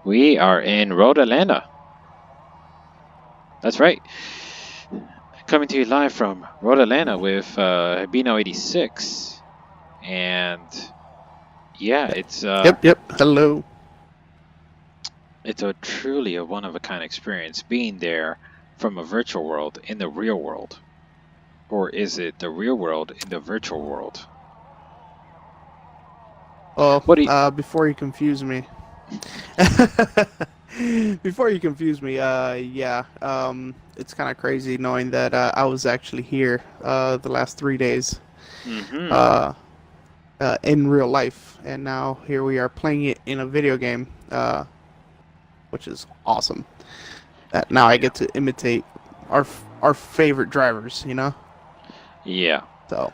We are in Road Atlanta. That's right. Coming to you live from Road Atlanta with Bino 86. And yeah, it's Yep. Hello. it's a truly a one-of-a-kind experience being there from a virtual world in the real world. Or is it the real world in the virtual world? Well, What do you... before you confuse me, it's kind of crazy knowing that I was actually here the last 3 days uh, in real life, and now here we are playing it in a video game, which is awesome. Now I get to imitate our favorite drivers, you know. Yeah. So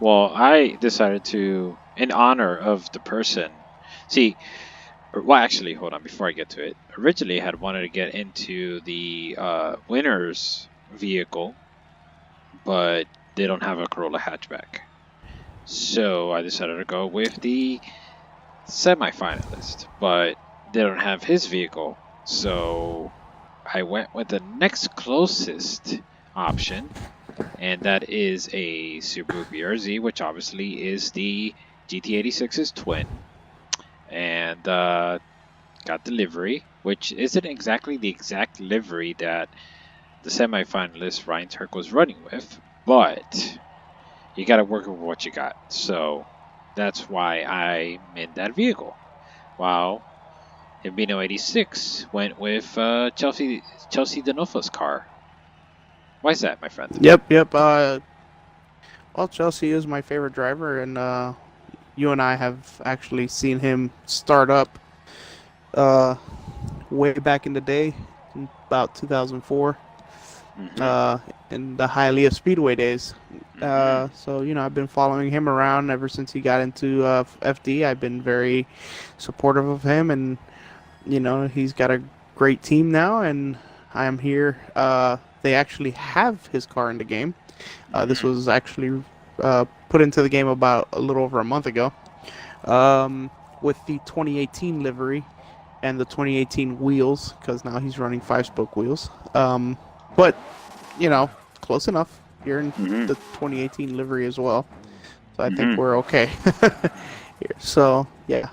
Well, I decided to, in honor of the person. See, well, actually, hold on. Before I get to it, originally I had wanted to get into the winner's vehicle, but they don't have a Corolla hatchback. So I decided to go with the semi-finalist, but they don't have his vehicle. So I went with the next closest option, and that is a Subaru BRZ, which obviously is the GT86's twin. And got the livery, which isn't exactly the exact livery that the semi-finalist Ryan Turk was running with, but you got to work with what you got. So that's why I'm in that vehicle. While Hibino 86 went with Chelsea Denofa's car. Why is that, my friend? Yep. Well, Chelsea is my favorite driver, and you and I have actually seen him start up way back in the day, in about 2004, in the Hialeah Speedway days. So, you know, I've been following him around ever since he got into FD. I've been very supportive of him, and, you know, he's got a great team now, and I am here. They actually have his car in the game. This was actually put into the game about a little over a month ago, with the 2018 livery and the 2018 wheels, because now he's running 5-spoke wheels. But, you know, close enough. You're in the 2018 livery as well, so I think we're okay here. So yeah,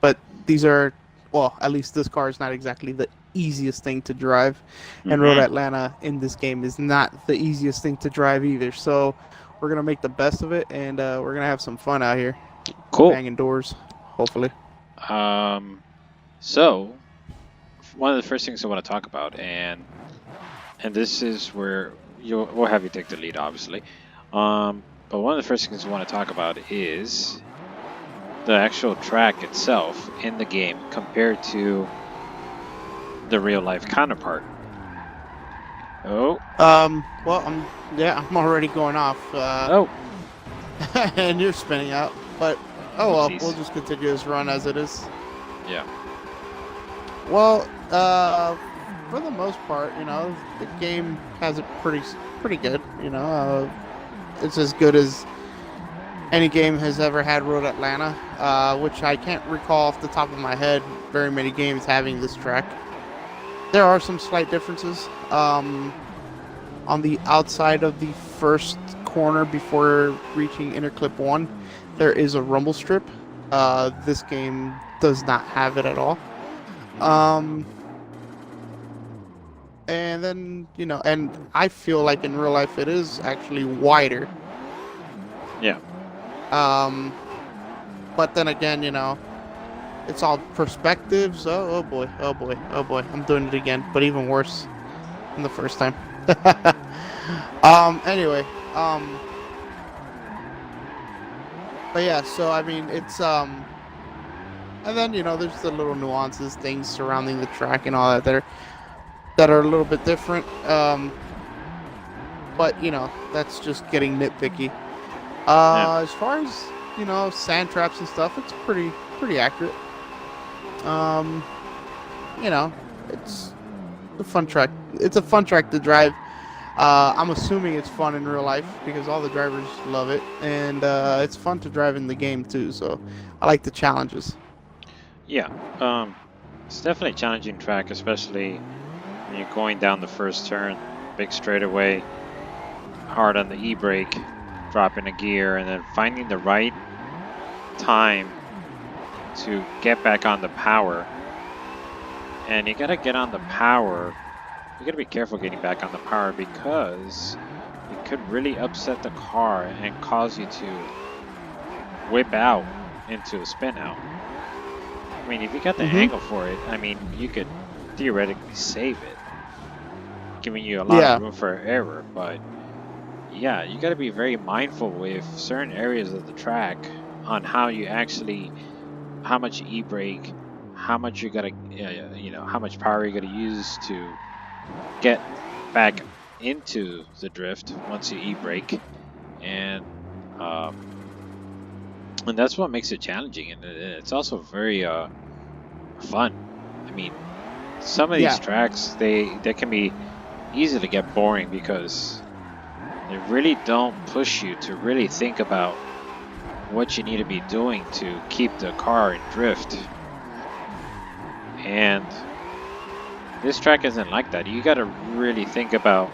but these are, well, at least this car is not exactly the easiest thing to drive, and Road Atlanta in this game is not the easiest thing to drive either. So we're gonna make the best of it, and we're gonna have some fun out here. Cool. Banging doors, hopefully. So one of the first things I want to talk about, and this is where we'll have you take the lead, obviously. But one of the first things I want to talk about is the actual track itself in the game compared to the real life counterpart. Oh. Well, I'm already going off. And you're spinning out, but oh well, we'll just continue this run as it is. Yeah. Well, for the most part, you know, the game has it pretty good. You know, it's as good as any game has ever had. Road Atlanta, which I can't recall off the top of my head very many games having this track. There are some slight differences. On the outside of the first corner before reaching Interclip 1, there is a rumble strip. This game does not have it at all. And then, you know, and I feel like in real life it is actually wider. Yeah. But then again, you know, it's all perspectives. Oh boy. I'm doing it again, but even worse than the first time. Anyway, but yeah, so I mean, it's and then, you know, there's the little nuances, things surrounding the track and all that that are a little bit different. But you know, that's just getting nitpicky. As far as, you know, sand traps and stuff, it's pretty accurate. You know, it's a fun track. It's a fun track to drive. I'm assuming it's fun in real life because all the drivers love it, and it's fun to drive in the game too. So I like the challenges. Yeah. It's definitely a challenging track, especially when you're going down the first turn, big straightaway, hard on the e-brake, dropping a gear, and then finding the right time to get back on the power. And you gotta get on the power. You gotta be careful getting back on the power because it could really upset the car and cause you to whip out into a spin out. I mean, if you got the angle for it, I mean, you could theoretically save it, giving you a lot of room for error. But yeah, you got to be very mindful with certain areas of the track on how you actually, how much e-brake, how much you got to, you know, how much power you got to use to get back into the drift once you e-brake, and that's what makes it challenging, and it's also very fun. I mean, some of these tracks they can be easy to get boring because they really don't push you to really think about what you need to be doing to keep the car in drift. And this track isn't like that. You got to really think about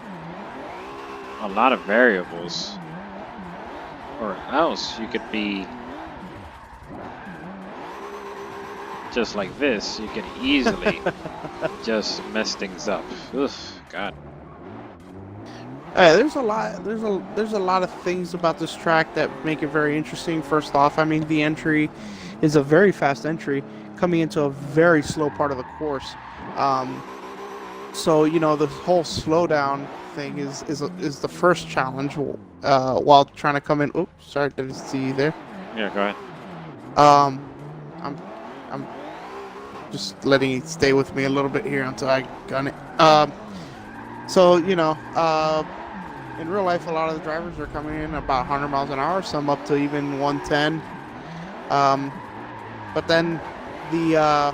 a lot of variables, or else you could be just like this. You could easily just mess things up. Ugh, God. There's a lot of things about this track that make it very interesting. First off, I mean, the entry is a very fast entry coming into a very slow part of the course. So you know, the whole slowdown thing is the first challenge while trying to come in. Oops, sorry, didn't see you there. Yeah, go ahead. I'm just letting it stay with me a little bit here until I gun it. So you know, in real life, a lot of the drivers are coming in about 100 miles an hour, some up to even 110. But then the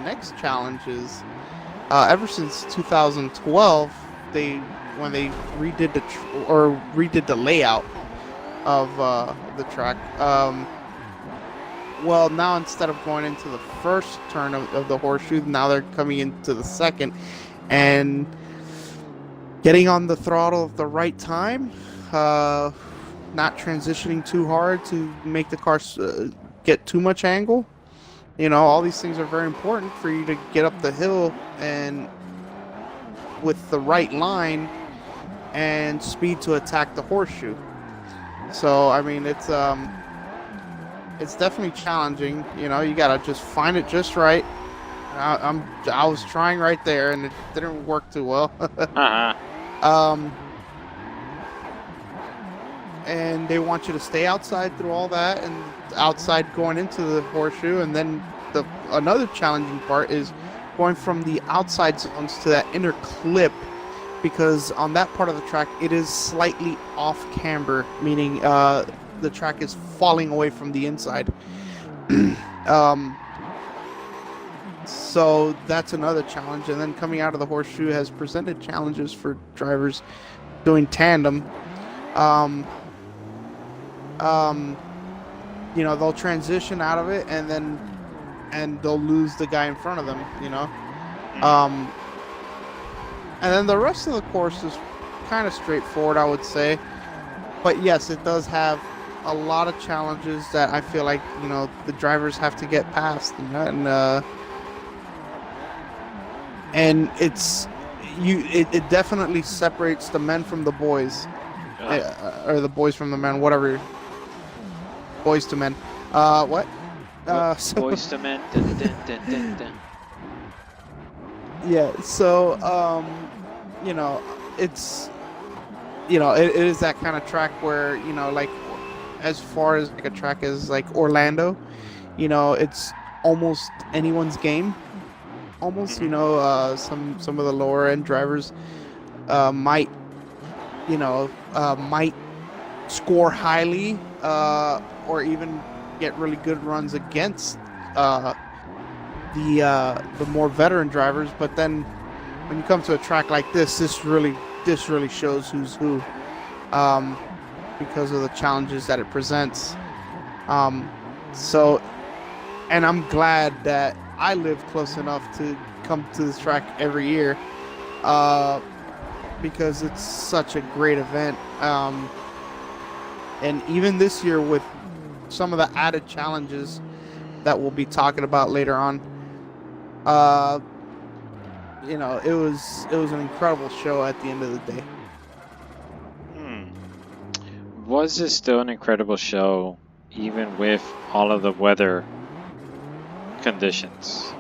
next challenge is ever since 2012, when they redid the layout of the track. Well, now instead of going into the first turn of the horseshoe, now they're coming into the second and getting on the throttle at the right time, not transitioning too hard to make the car get too much angle. You know, all these things are very important for you to get up the hill and with the right line and speed to attack the horseshoe. So, I mean, it's definitely challenging. You know, you gotta just find it just right. I was trying right there, and it didn't work too well. And they want you to stay outside through all that, and outside going into the horseshoe, and then another challenging part is going from the outside zones to that inner clip, because on that part of the track it is slightly off camber, meaning the track is falling away from the inside. So that's another challenge. And then coming out of the horseshoe has presented challenges for drivers doing tandem. You know, they'll transition out of it and they'll lose the guy in front of them, you know. And then the rest of the course is kind of straightforward, I would say. But yes, it does have a lot of challenges that I feel like, you know, the drivers have to get past, you know, and it definitely separates the men from the boys, or the boys from the men, whatever. Boys to men. What? Boys to men. Dun, dun, dun, dun, dun. Yeah. So, you know, it's, you know, it is that kind of track where, you know, like, as far as like a track as like Orlando, you know, it's almost anyone's game. Almost, you know, some of the lower end drivers might score highly, or even get really good runs against the more veteran drivers. But then when you come to a track like this, this really shows who's who, because of the challenges that it presents. So, and I'm glad that I live close enough to come to this track every year because it's such a great event. And even this year with some of the added challenges that we'll be talking about later on, it was an incredible show at the end of the day. Was it still an incredible show, even with all of the weather conditions,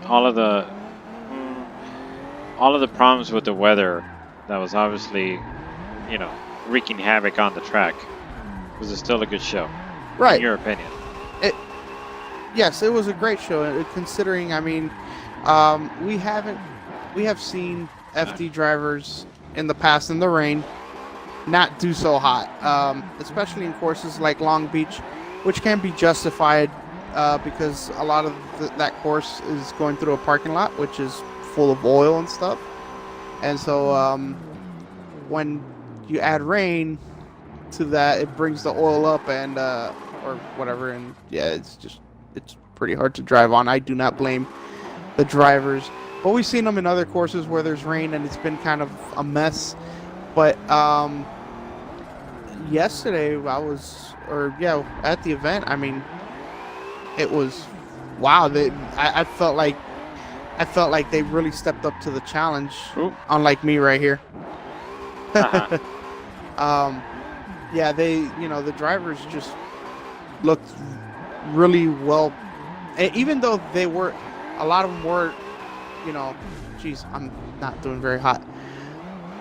all of the problems with the weather that was obviously, wreaking havoc on the track? Was it still a good show? Right. In your opinion? Yes, it was a great show. Considering, we have seen FD drivers in the past in the rain not do so hot, especially in courses like Long Beach, which can be justified because a lot of that course is going through a parking lot, which is full of oil and stuff. And so when you add rain to that, it brings the oil up and or whatever, and yeah, it's pretty hard to drive on. I do not blame the drivers, but we've seen them in other courses where there's rain and it's been kind of a mess. But yesterday at the event, it was wow. I felt like they really stepped up to the challenge. Ooh. Unlike me right here. Uh-huh. The drivers just looked really well, and even though a lot of them were, I'm not doing very hot.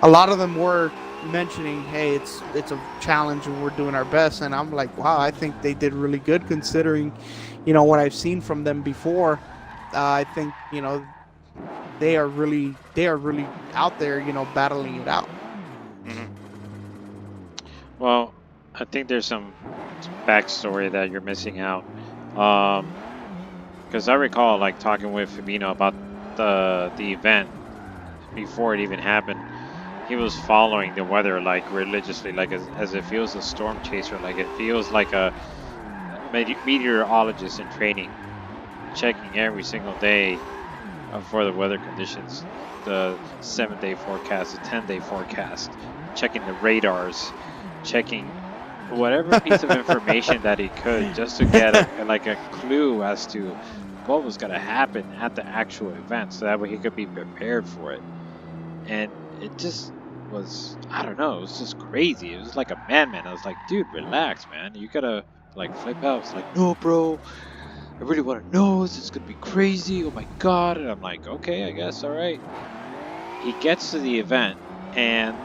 A lot of them were mentioning, hey, it's a challenge and we're doing our best, and I'm like, wow, I think they did really good considering, what I've seen from them before. I think, they are really out there, battling it out. Mm-hmm. Well, I think there's some backstory that you're missing out. Because I recall talking with Fabino about the event before it even happened. He was following the weather religiously, as if he was a storm chaser. It feels like a meteorologist in training, checking every single day for the weather conditions, the 7-day forecast, the 10-day forecast, checking the radars, checking whatever piece of information that he could just to get a clue as to what was going to happen at the actual event, so that way he could be prepared for it. And it just was, I don't know, it was just crazy. It was like a madman. I was like, dude, relax, man. You gotta flip out. It's like, no, bro, I really want to know. This is gonna be crazy. Oh my god. And I'm like, okay, I guess, all right. He gets to the event, and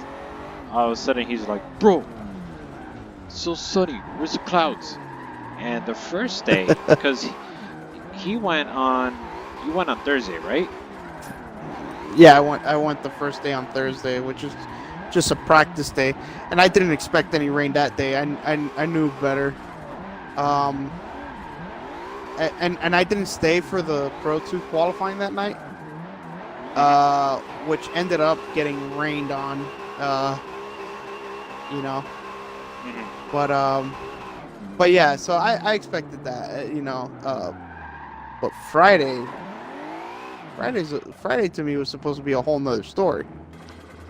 all of a sudden he's like, bro, it's so sunny. Where's the clouds? And the first day, because he went on Thursday, right? Yeah, I went the first day on Thursday, which is just a practice day, and I didn't expect any rain that day. I knew better. And I didn't stay for the Pro 2 qualifying that night, which ended up getting rained on. But yeah, so I expected that, but Friday to me was supposed to be a whole nother story.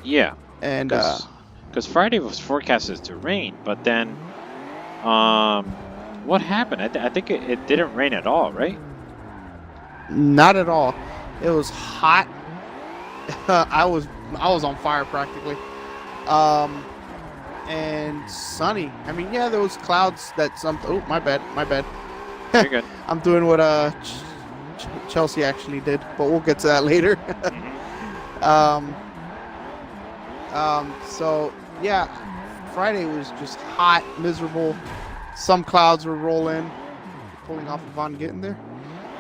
Yeah. And because Friday was forecasted to rain, but then what happened? I think it didn't rain at all, right? Not at all. It was hot. I was on fire practically. And sunny. There was clouds that oh, my bad. You're good. I'm doing what Chelsea actually did, but we'll get to that later. So yeah, Friday was just hot, miserable. Some clouds were rolling, pulling off of on getting there.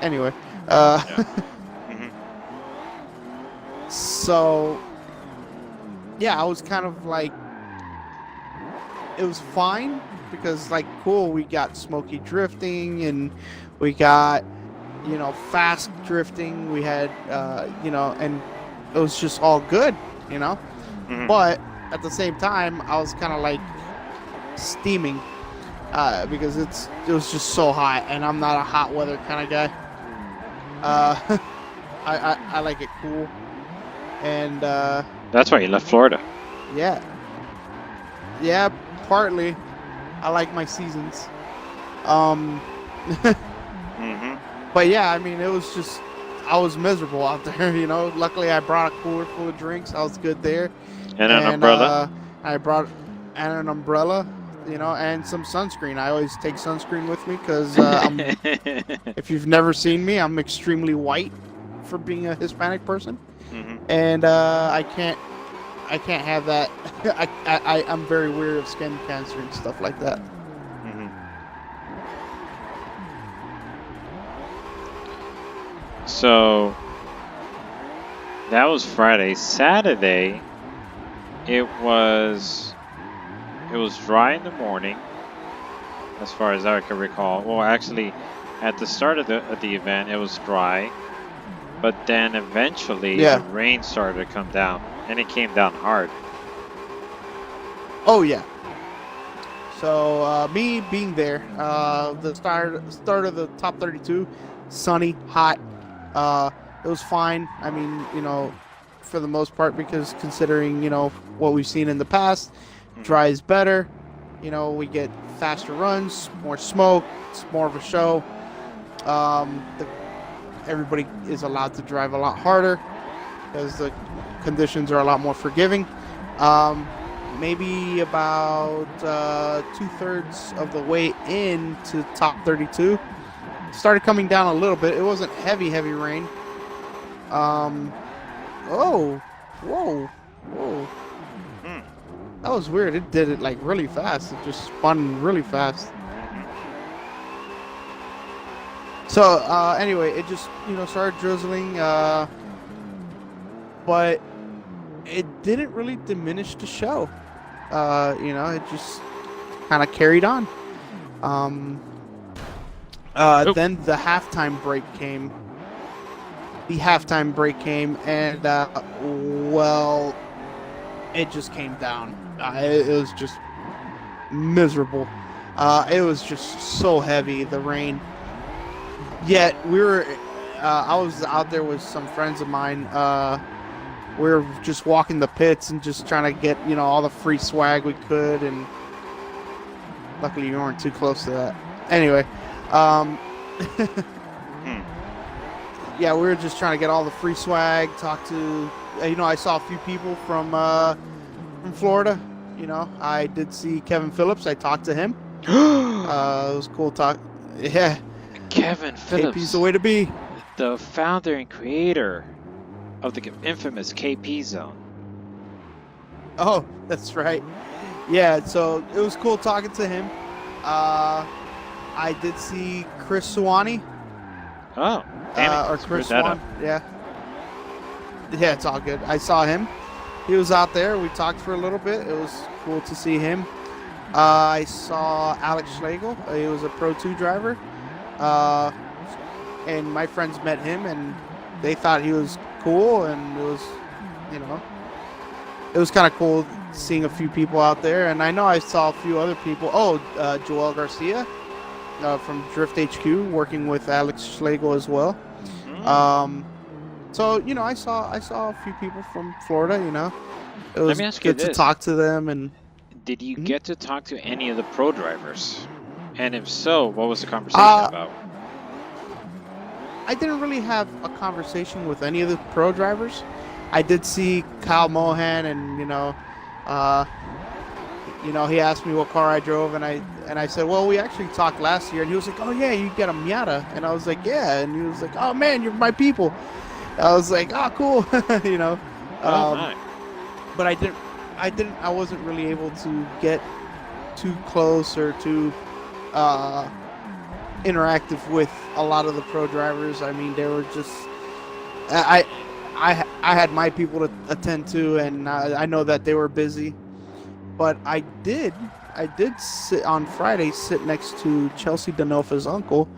Anyway, so yeah, I was kind of it was fine because cool, we got smoky drifting and we got fast drifting. We had and it was just all good, But at the same time, I was kind of steaming because it was just so hot, and I'm not a hot weather kind of guy. I like it cool, and That's why you left Florida. yeah, partly. I like my seasons. But yeah, I mean, it was just I was miserable out there. Luckily I brought a cooler full of drinks. I was good there. And an umbrella. I brought an umbrella. And some sunscreen. I always take sunscreen with me because if you've never seen me, I'm extremely white for being a Hispanic person, and I can't have that. I'm very weary of skin cancer and stuff like that. So that was Friday. Saturday, it was dry in the morning, as far as I can recall. Well, actually, at the start of the event, it was dry, but then eventually the rain started to come down, and it came down hard. Oh yeah. So me being there, the start of the top 32, sunny, hot. It was fine. I mean, for the most part, because considering what we've seen in the past. Dry is better. We get faster runs, more smoke. It's more of a show. Everybody is allowed to drive a lot harder because the conditions are a lot more forgiving. Maybe about 2/3 of the way into top 32, started coming down a little bit. It wasn't heavy rain. Whoa. That was weird. It did it like really fast. It just spun really fast. So anyway, it just started drizzling, but it didn't really diminish the show. It just kind of carried on. Then the halftime break came. And it just came down. It was just miserable. It was just so heavy, the rain. Yet I was out there with some friends of mine. We were just walking the pits and just trying to get all the free swag we could, and luckily you weren't too close to that. Anyway, yeah, we were just trying to get all the free swag. Talk to, I saw a few people from Florida. I did see Kevin Phillips. I talked to him. It was cool talk. Yeah. Kevin Phillips. KP's the way to be. The founder and creator of the infamous KP Zone. Oh, that's right. Yeah, so it was cool talking to him. I did see Chris Suwannee. Oh, damn it. Or Chris Swan. Yeah, it's all good. I saw him. He was out there. We talked for a little bit. It was cool to see him. I saw Alex Schlegel. He was a Pro 2 driver. And my friends met him, and they thought he was cool, and it was, it was kind of cool seeing a few people out there. And I know I saw a few other people. Joel Garcia from Drift HQ, working with Alex Schlegel as well. So I saw a few people from Florida. It was good to talk to them. And did you get to talk to any of the pro drivers? And if so, what was the conversation about? I didn't really have a conversation with any of the pro drivers. I did see Kyle Mohan, and he asked me what car I drove, and I said, well, we actually talked last year, and he was like, oh yeah, you got a Miata, and I was like, yeah, and he was like, oh man, you're my people. I was like, oh cool, Nice. But I wasn't really able to get too close or too interactive with a lot of the pro drivers. I mean, they were just I had my people to attend to, and I know that they were busy, but I did sit on Friday, sit next to Chelsea Denofa's uncle.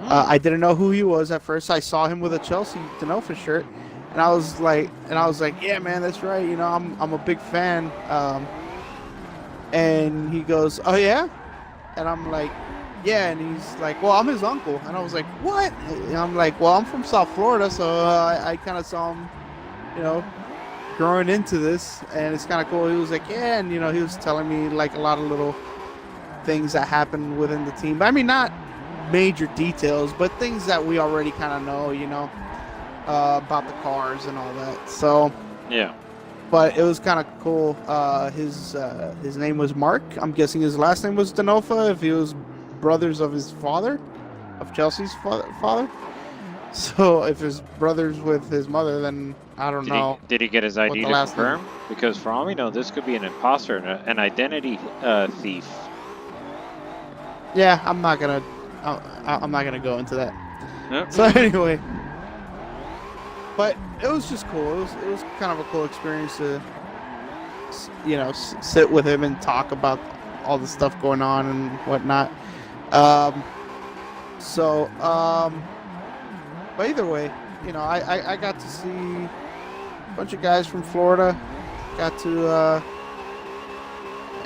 I didn't know who he was at first. I saw him with a Chelsea Denofa shirt, and I was like, yeah, man, that's right. I'm a big fan. And he goes, oh yeah, and I'm like, yeah, and he's like, well, I'm his uncle. And I was like, what? And I'm like, well, I'm from South Florida, so I kind of saw him, you know, growing into this, and it's kind of cool. He was like, yeah, and, you know, he was telling me, like, a lot of little things that happened within the team. I mean, not major details, but things that we already kind of know, you know, about the cars and all that. So, Yeah. but it was kind of cool. His name was Mark. I'm guessing his last name was Denofa, if he was brothers of his father, of Chelsea's father. So if his brothers with his mother, then I don't know. Did he get his ID to last confirm? name- Because for all we know, this could be an imposter, an identity thief. Yeah, I'm not gonna go into that. Yep. So anyway, but it was just cool. It was kind of a cool experience to, you know, sit with him and talk about all the stuff going on and whatnot. But either way, you know, I got to see a bunch of guys from Florida.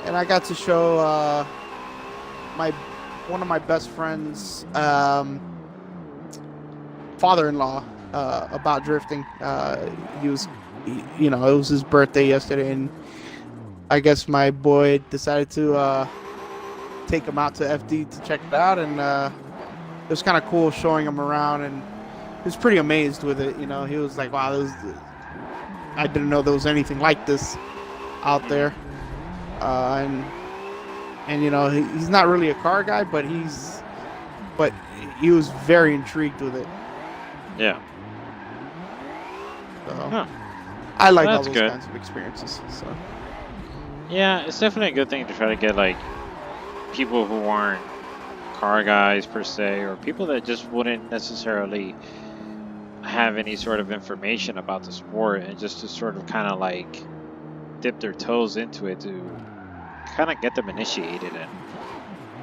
And I got to show one of my best friends' father-in-law about drifting. It was his birthday yesterday, and I guess my boy decided to take him out to FD to check it out, and it was kind of cool showing him around, and he was pretty amazed with it. You know, he was like, "Wow, I didn't know there was anything like this out there," and you know, he's not really a car guy, but he was very intrigued with it. Yeah. So, I like all those good. kinds of experiences. So. Yeah, it's definitely a good thing to try to get like people who aren't car guys per se, or people that just wouldn't necessarily have any sort of information about the sport, and just to sort of kind of like dip their toes into it to kind of get them initiated, and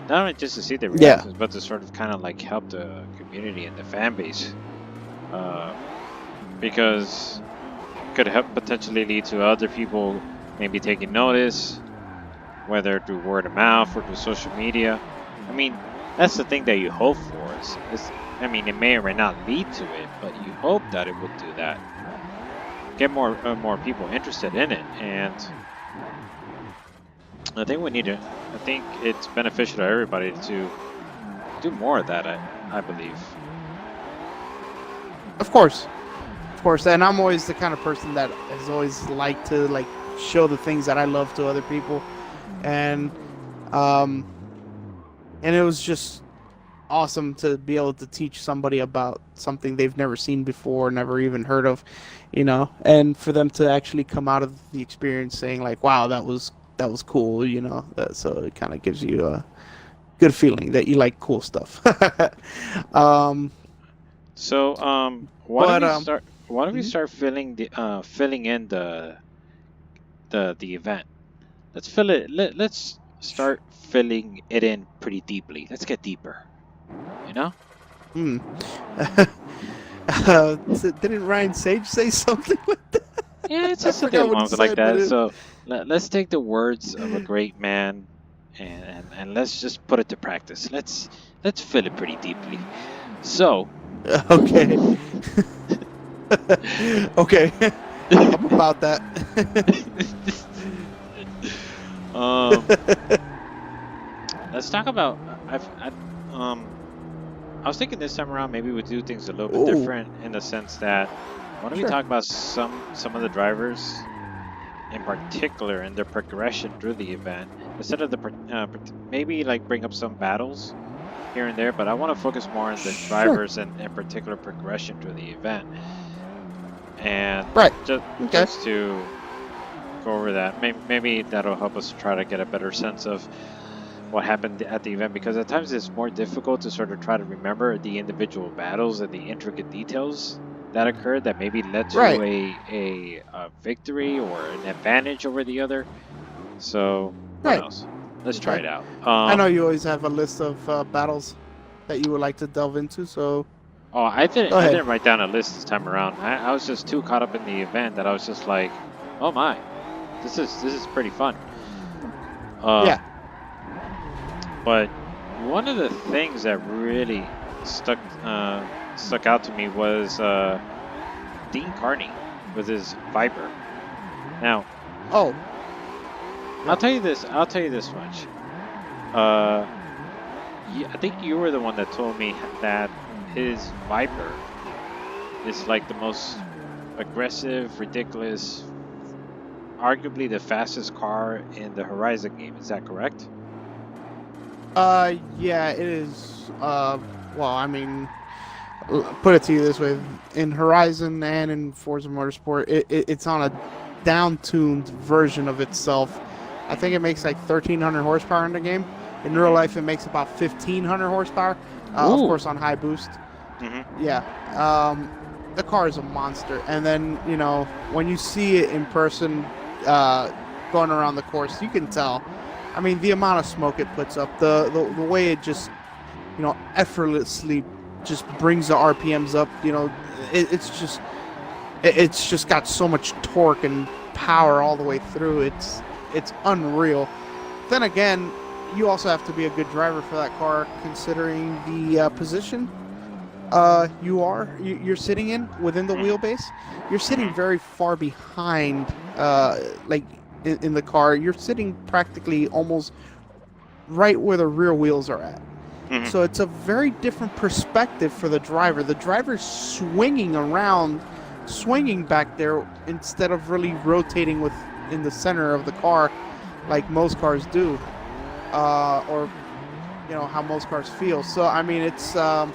not only just to see their reactions, but to sort of kind of like help the community and the fan base, because it could help potentially lead to other people maybe taking notice, whether through word of mouth or through social media. I mean, that's the thing that you hope for. I mean, it may or may not lead to it, but you hope that it would do that. Get more people interested in it, and I think it's beneficial to everybody to do more of that. I believe. Of course, and I'm always the kind of person that has always liked to like show the things that I love to other people, and it was just awesome to be able to teach somebody about something they've never seen before, never even heard of, you know, and for them to actually come out of the experience saying like, "Wow, that was cool," you know. So it kind of gives you a good feeling that you like cool stuff. Why don't we start filling in the event? Let's fill it. Let's start filling it in pretty deeply. Let's get deeper. You know? Didn't Ryan Sage say something like that? Yeah, it's just something like that. So let's take the words of a great man and let's just put it to practice. Let's fill it pretty deeply. So. Okay. Okay. I'm about that. Let's talk about. I was thinking this time around maybe we'd do things a little bit different, in the sense that why don't we talk about some of the drivers in particular and their progression through the event, instead of maybe like bring up some battles here and there, but I want to focus more on the drivers and in particular progression through the event, and just to go over that. Maybe that'll help us try to get a better sense of what happened at the event, because at times it's more difficult to sort of try to remember the individual battles and the intricate details that occurred that maybe led to a victory or an advantage over the other. So what else? Let's try it out. I know you always have a list of battles that you would like to delve into, so... Oh, I didn't write down a list this time around. I was just too caught up in the event that I was just like, oh my, this is pretty fun. Yeah. But one of the things that really stuck out to me was Deane Kearney with his Viper. Now, I'll tell you this much. I think you were the one that told me that his Viper is like the most aggressive, ridiculous, arguably the fastest car in the Horizon game. Is that correct? Yeah, it is. Well, I mean, put it to you this way: in Horizon and in Forza Motorsport, it's on a down-tuned version of itself. I think it makes like 1,300 horsepower in the game. In real life, it makes about 1,500 horsepower. Of course, on high boost. Mm-hmm. Yeah. The car is a monster. And then, you know, when you see it in person going around the course, you can tell. I mean, the amount of smoke it puts up, the way it just, you know, effortlessly just brings the RPMs up. You know, it's just got so much torque and power all the way through. It's unreal. Then again, you also have to be a good driver for that car, considering the position you're sitting in within the wheelbase. You're sitting very far behind, like in the car. You're sitting practically almost right where the rear wheels are at. Mm-hmm. So it's a very different perspective for the driver. The driver's swinging back there instead of really rotating in the center of the car like most cars do. Or, you know, how most cars feel. So, I mean, it's, my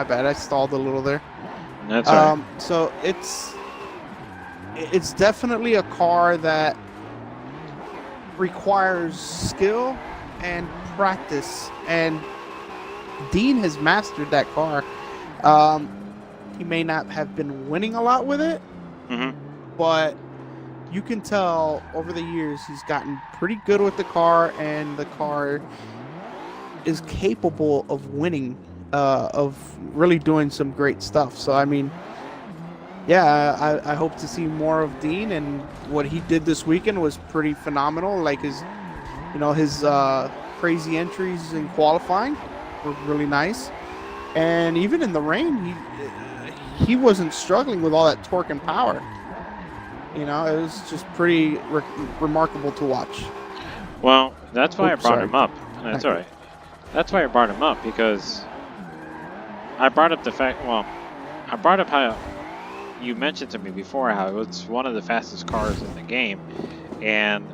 bad, I stalled a little there. That's all right. So, it's definitely a car that requires skill and practice, and Deane has mastered that car. He may not have been winning a lot with it, but you can tell over the years he's gotten pretty good with the car, and the car is capable of winning, of really doing some great stuff. So, I mean, yeah, I hope to see more of Deane, and what he did this weekend was pretty phenomenal. Like his crazy entries in qualifying were really nice, and even in the rain, he wasn't struggling with all that torque and power. You know, it was just pretty remarkable to watch. Well, that's why I brought him up. That's all right. That's why I brought him up, because I brought up how you mentioned to me before how it's one of the fastest cars in the game, and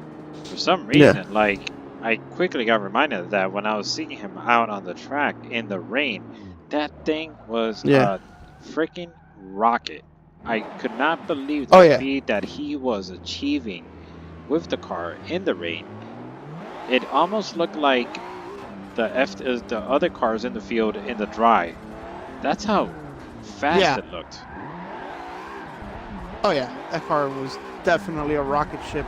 for some reason, like, I quickly got reminded of that when I was seeing him out on the track in the rain. That thing was a freaking rocket. I could not believe the speed that he was achieving with the car in the rain. It almost looked like the other cars in the field in the dry. That's how fast it looked. Oh yeah, that car was definitely a rocket ship.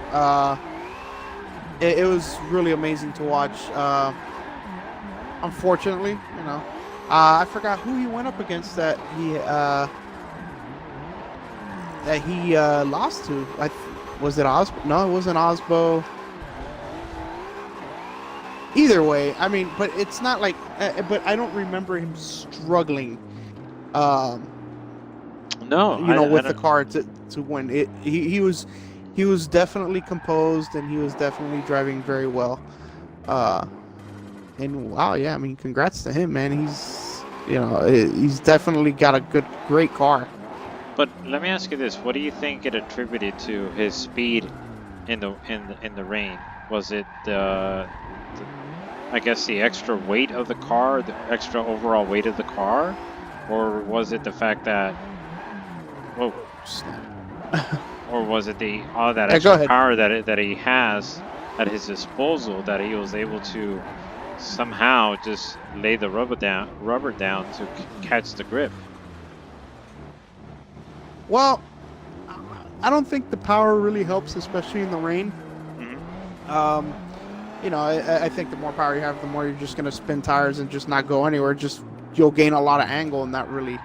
It was really amazing to watch. Unfortunately, you know, I forgot who he went up against that he lost to. Was it Aasbo? No, it wasn't Aasbo. Either way, I mean, but it's not like. But I don't remember him struggling. No, with the car to win. He was definitely composed, and he was definitely driving very well. And wow, yeah, I mean, congrats to him, man. He's definitely got a great car. But let me ask you this: what do you think it attributed to his speed in the rain? Was it I guess the extra weight of the car, the extra overall weight of the car, or was it the fact that or was it all that extra power that he has at his disposal, that he was able to somehow just lay the rubber down to catch the grip? Well, I don't think the power really helps, especially in the rain. I think the more power you have, the more you're just going to spin tires and just not go anywhere. You'll gain a lot of angle and not really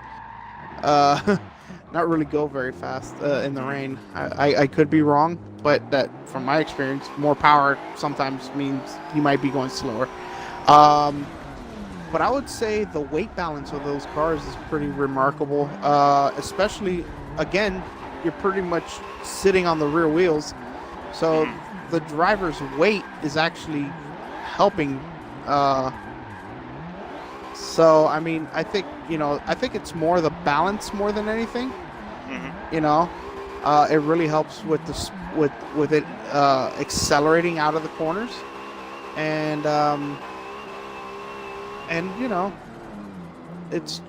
go very fast in the rain. I could be wrong, but that, from my experience, more power sometimes means you might be going slower. But I would say the weight balance of those cars is pretty remarkable. Especially, again, you're pretty much sitting on the rear wheels, so the driver's weight is actually helping. So I mean, I think it's more the balance more than anything. You know, it really helps with with it accelerating out of the corners, and you know, it's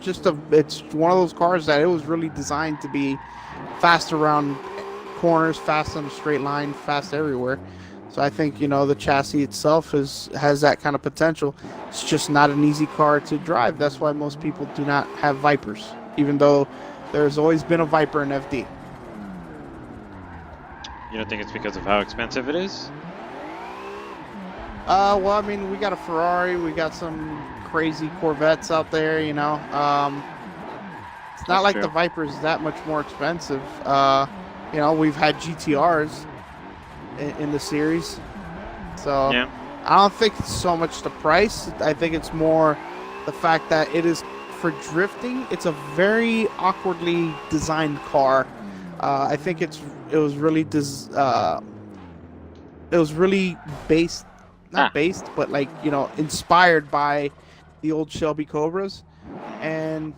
one of those cars that it was really designed to be fast around corners, fast on a straight line, fast everywhere. So I think, the chassis itself has that kind of potential. It's just not an easy car to drive. That's why most people do not have Vipers, even though there's always been a Viper in FD. You don't think it's because of how expensive it is? Well, I mean, we got a Ferrari, we got some crazy Corvettes out there, It's not That's like true. the Viper is that much more expensive. We've had GTRs in the series. So Yeah. I don't think it's so much the price. I think it's more the fact that it is, for drifting, it's a very awkwardly designed car. I think it was really based, not based, but inspired by the old Shelby Cobras. And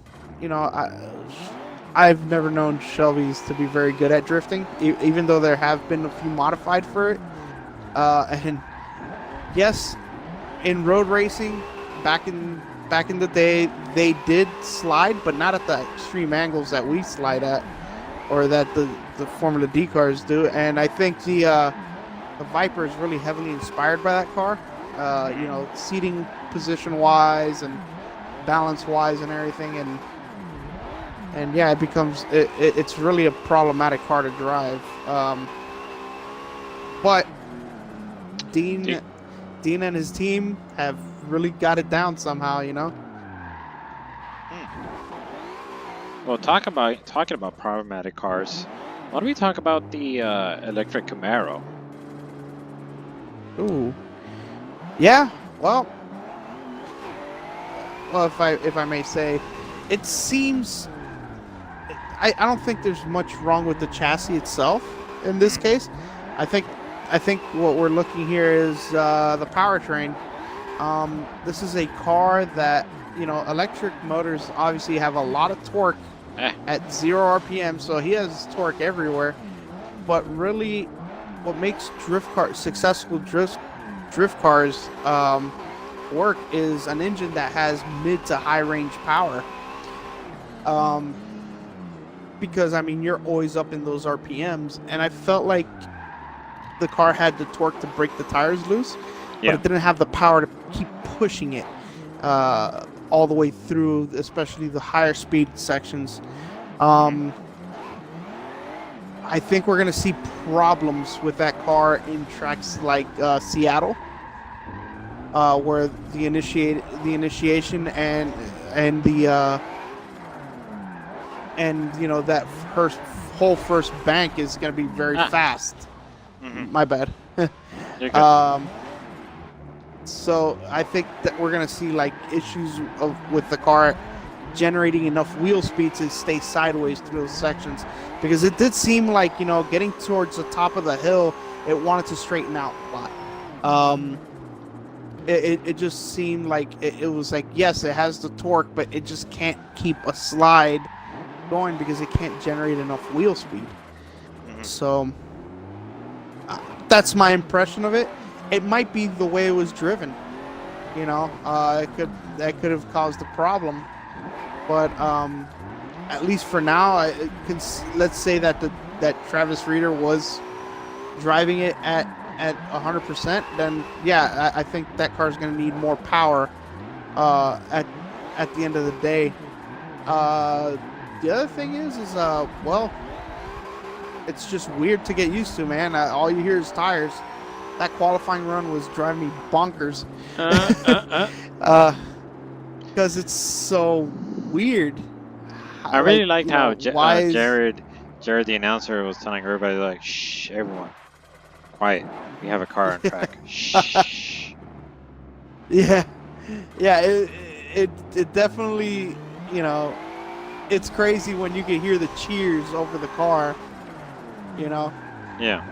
I've never known Shelbys to be very good at drifting, even though there have been a few modified for it. And yes, in road racing, back in the day, they did slide, but not at the extreme angles that we slide at, or that the Formula D cars do. And I think the Viper is really heavily inspired by that car. Seating position wise and balance wise and everything, and yeah, it's really a problematic car to drive. But Deane and his team have really got it down somehow, Well, talking about problematic cars, why don't we talk about the electric Camaro? Ooh, yeah. Well, if I may say, it seems. I don't think there's much wrong with the chassis itself in this case. I think what we're looking here is the powertrain. This is a car that, electric motors obviously have a lot of torque at 0 RPM, so he has torque everywhere. But really, what makes successful drift cars work is an engine that has mid to high range power. Because, I mean, you're always up in those RPMs, and I felt like the car had the torque to break the tires loose, but it didn't have the power to keep pushing it all the way through, especially the higher speed sections. I think we're going to see problems with that car in tracks like Seattle, where the initiation and that whole first bank is going to be very fast. My bad. You're good. So I think that we're going to see issues with the car generating enough wheel speed to stay sideways through those sections, because it did seem like, getting towards the top of the hill, it wanted to straighten out a lot. It just seemed like it was like, yes, it has the torque, but it just can't keep a slide going because it can't generate enough wheel speed. So that's my impression of it. It might be the way it was driven. That could have caused a problem. But at least for now, let's say that Travis Reeder was driving it at 100%. Then yeah, I think that car's going to need more power at the end of the day. The other thing is well, it's just weird to get used to, man. All you hear is tires. That qualifying run was driving me bonkers. Because it's so weird. I really liked how Jared, the announcer, was telling everybody, shh, everyone, quiet. We have a car on track. Shh. Yeah. Yeah, it definitely, you know, it's crazy when you can hear the cheers over the car, you know. Yeah.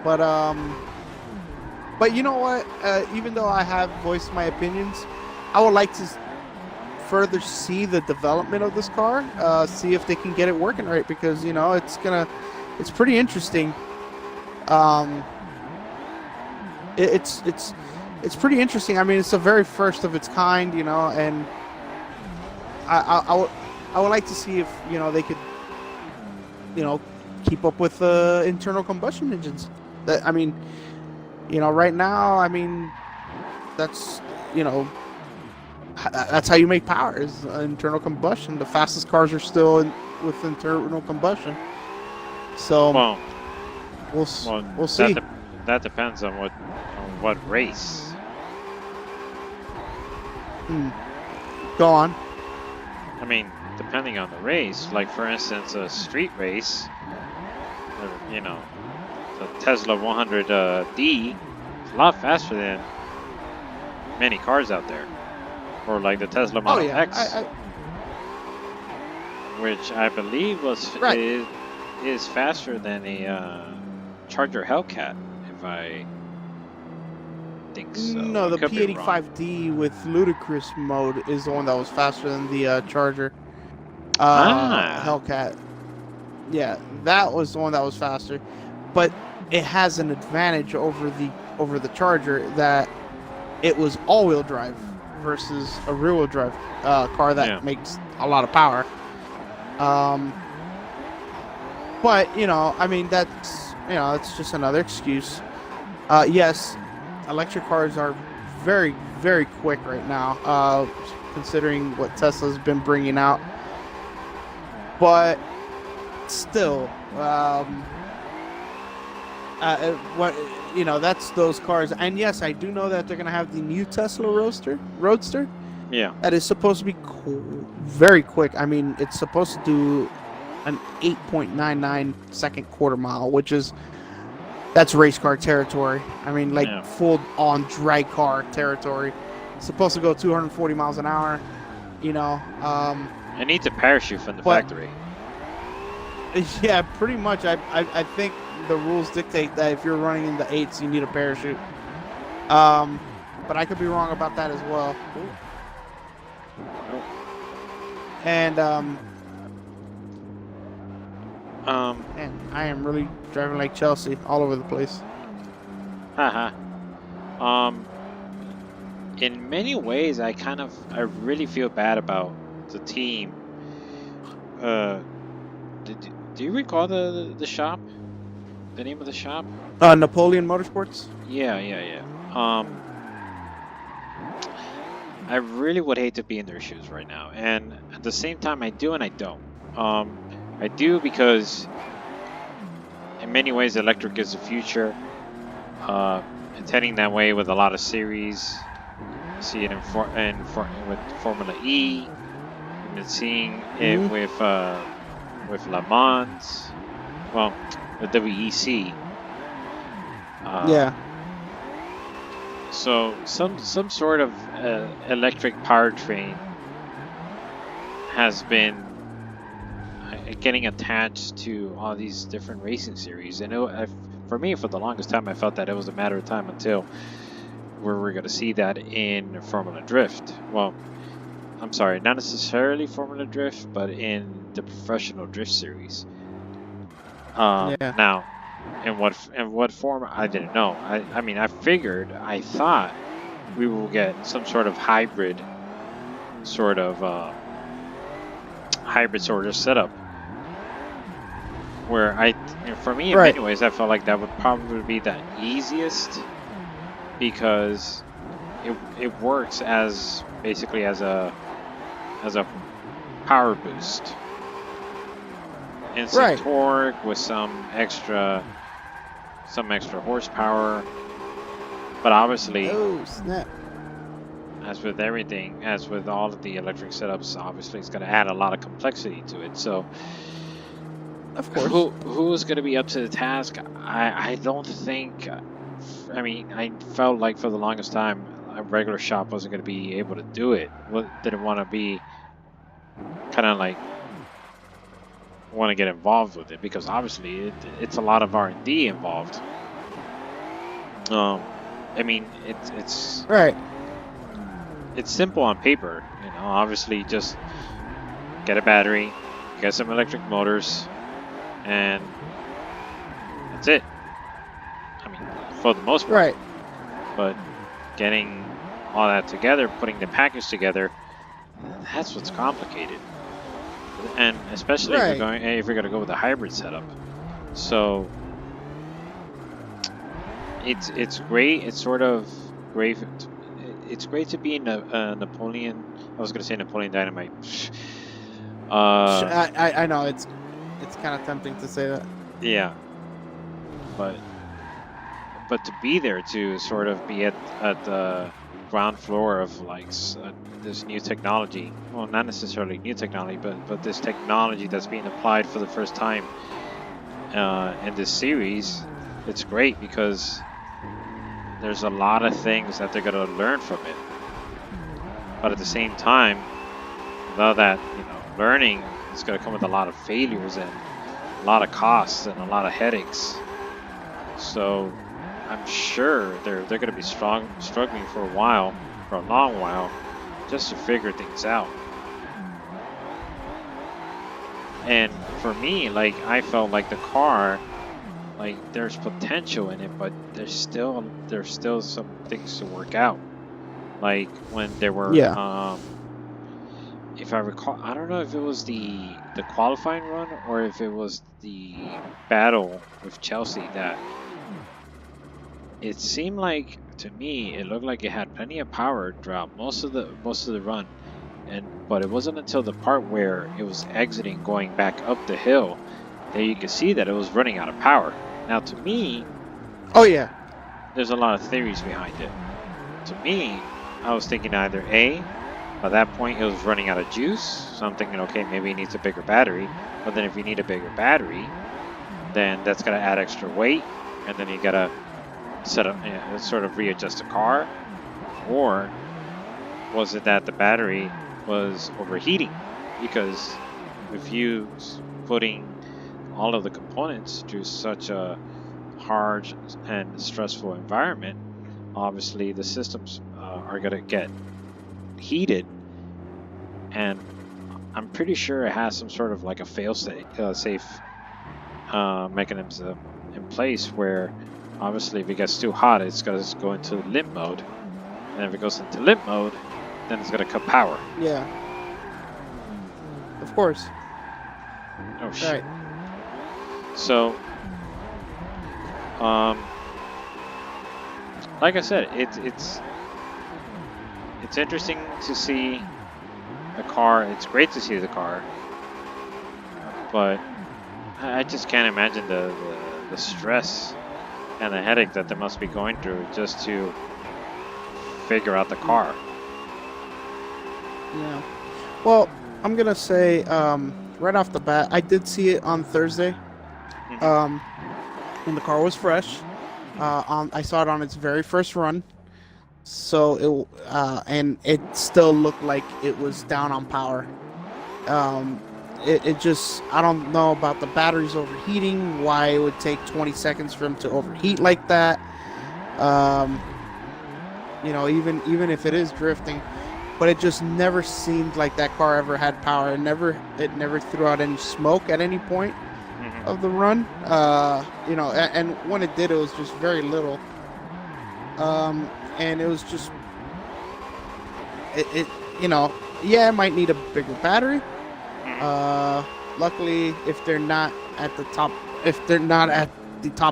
But you know what? Even though I have voiced my opinions, I would like to further see the development of this car, see if they can get it working right, because you know it's pretty interesting. Um, it's pretty interesting. I mean, it's the very first of its kind, you know, and I would like to see if you know they could, you know, keep up with internal combustion engines. That I mean, you know, right now, I mean, that's you know, that's how you make power is internal combustion. The fastest cars are still with internal combustion. So Well, we'll see. That depends on what race. Go on. I mean, depending on the race, like for instance, a street race, you know, the Tesla 100D is a lot faster than many cars out there, or like the Tesla Model X, which I believe is faster than a Charger Hellcat, if I think so. No, the P85D with ludicrous mode is the one that was faster than the Charger Hellcat. Yeah, that was the one that was faster, but it has an advantage over the Charger that it was all-wheel drive versus a rear-wheel drive car that makes a lot of power. But you know, I mean, that's it's just another excuse. Yes, electric cars are very, very quick right now, considering what Tesla's been bringing out. But still, what you know, that's those cars. And yes, I do know that they're gonna have the new Tesla Roadster. Yeah. That is supposed to be very quick. I mean, it's supposed to do an 8.99 second quarter mile, that's race car territory. I mean, like full on drag car territory. It's supposed to go 240 miles an hour. You know. It needs a parachute from the factory. Yeah, pretty much. I think the rules dictate that if you're running in the 8s, you need a parachute. But I could be wrong about that as well. And man, I am really driving like Chelsea all over the place. In many ways, I really feel bad about the team. Do you recall the shop? The name of the shop? Napoleon Motorsports? Yeah. I really would hate to be in their shoes right now. And at the same time, I do and I don't. I do because in many ways, electric is the future. It's heading that way with a lot of series. You see it with Formula E. You've been seeing it with Le Mans. Well, the WEC. Yeah. So some sort of electric powertrain has been getting attached to all these different racing series, and for me, for the longest time, I felt that it was a matter of time until we're going to see that in Formula Drift. Well, I'm sorry, not necessarily Formula Drift, but in the professional drift series. Now, in what form, I didn't know. I mean, I thought we will get some sort of hybrid sort of setup, where for me, in many ways, I felt like that would probably be the easiest, because it works as basically as a power boost. Instant torque with some extra horsepower, but obviously, as with everything, as with all of the electric setups, obviously it's going to add a lot of complexity to it. So, of course, who is going to be up to the task? I don't think. I mean, I felt like for the longest time, a regular shop wasn't going to be able to do it. Didn't want to be kind of like want to get involved with it because obviously it's a lot of R&D involved. I mean, it's right. It's simple on paper, obviously just get a battery, get some electric motors, and that's it. I mean, for the most part. Right. But getting all that together, putting the package together, that's what's complicated. And especially if you're going to go with a hybrid setup. So it's great. It's sort of great. It's great to be in a Napoleon. I was going to say Napoleon Dynamite. I know it's kind of tempting to say that. Yeah, but to be there to sort of be at the ground floor of like this new technology. Well, not necessarily new technology, but this technology that's being applied for the first time in this series. It's great because there's a lot of things that they're going to learn from it. But at the same time, though that learning is going to come with a lot of failures and a lot of costs and a lot of headaches. So I'm sure they're going to be struggling for a long while, just to figure things out. And for me, like I felt like the car, like there's potential in it, but there's still some things to work out. Like when there were, if I recall, I don't know if it was the qualifying run or if it was the battle with Chelsea that it seemed like, to me, it looked like it had plenty of power throughout most of the run, but it wasn't until the part where it was exiting, going back up the hill, that you could see that it was running out of power. Now, to me, there's a lot of theories behind it. To me, I was thinking either A, by that point it was running out of juice, so I'm thinking, okay, maybe it needs a bigger battery. But then if you need a bigger battery, then that's gonna add extra weight, and then you gotta set up, sort of readjust the car. Or was it that the battery was overheating? Because if you putting all of the components through such a hard and stressful environment, obviously the systems are going to get heated, and I'm pretty sure it has some sort of like a fail-safe mechanism in place where obviously if it gets too hot, it's going to go into limp mode, and if it goes into limp mode, then it's going to cut power. Yeah. Of course. Oh shit. Right. So, like I said, it's interesting to see the car. It's great to see the car, but I just can't imagine the stress and the headache that they must be going through just to figure out the car. Yeah. Well, I'm gonna say right off the bat, I did see it on Thursday. When the car was fresh. I saw it on its very first run, so and it still looked like it was down on power. It just, I don't know about the batteries overheating, why it would take 20 seconds for them to overheat like that. Even if it is drifting, but it just never seemed like that car ever had power. It never threw out any smoke at any point of the run, and when it did, it was just very little, and it was just it might need a bigger battery. Luckily, if they're not at the top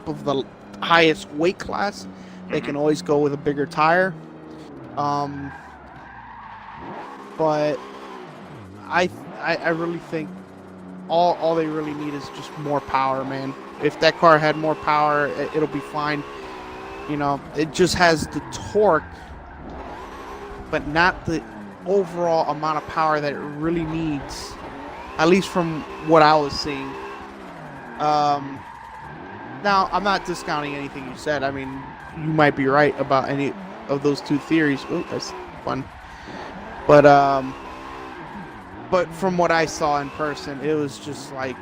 of the highest weight class, they can always go with a bigger tire. But I really think all they really need is just more power, man. If that car had more power, it'll be fine. It just has the torque, but not the overall amount of power that it really needs, at least from what I was seeing. Now, I'm not discounting anything you said. I mean, you might be right about of those two theories. Oh, that's fun. But from what I saw in person, it was just like,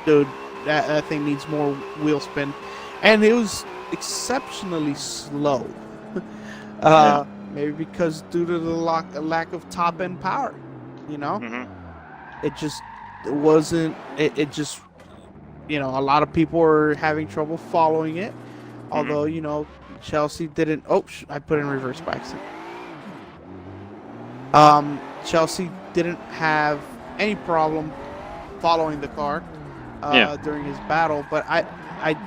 dude, that thing needs more wheel spin, and it was exceptionally slow. Maybe because due to the lack of top end power, you know, it wasn't. It just, you know, a lot of people were having trouble following it. Although, you know, Chelsea didn't. Oh, I put it in reverse by accident. Chelsea didn't have any problem following the car during his battle, but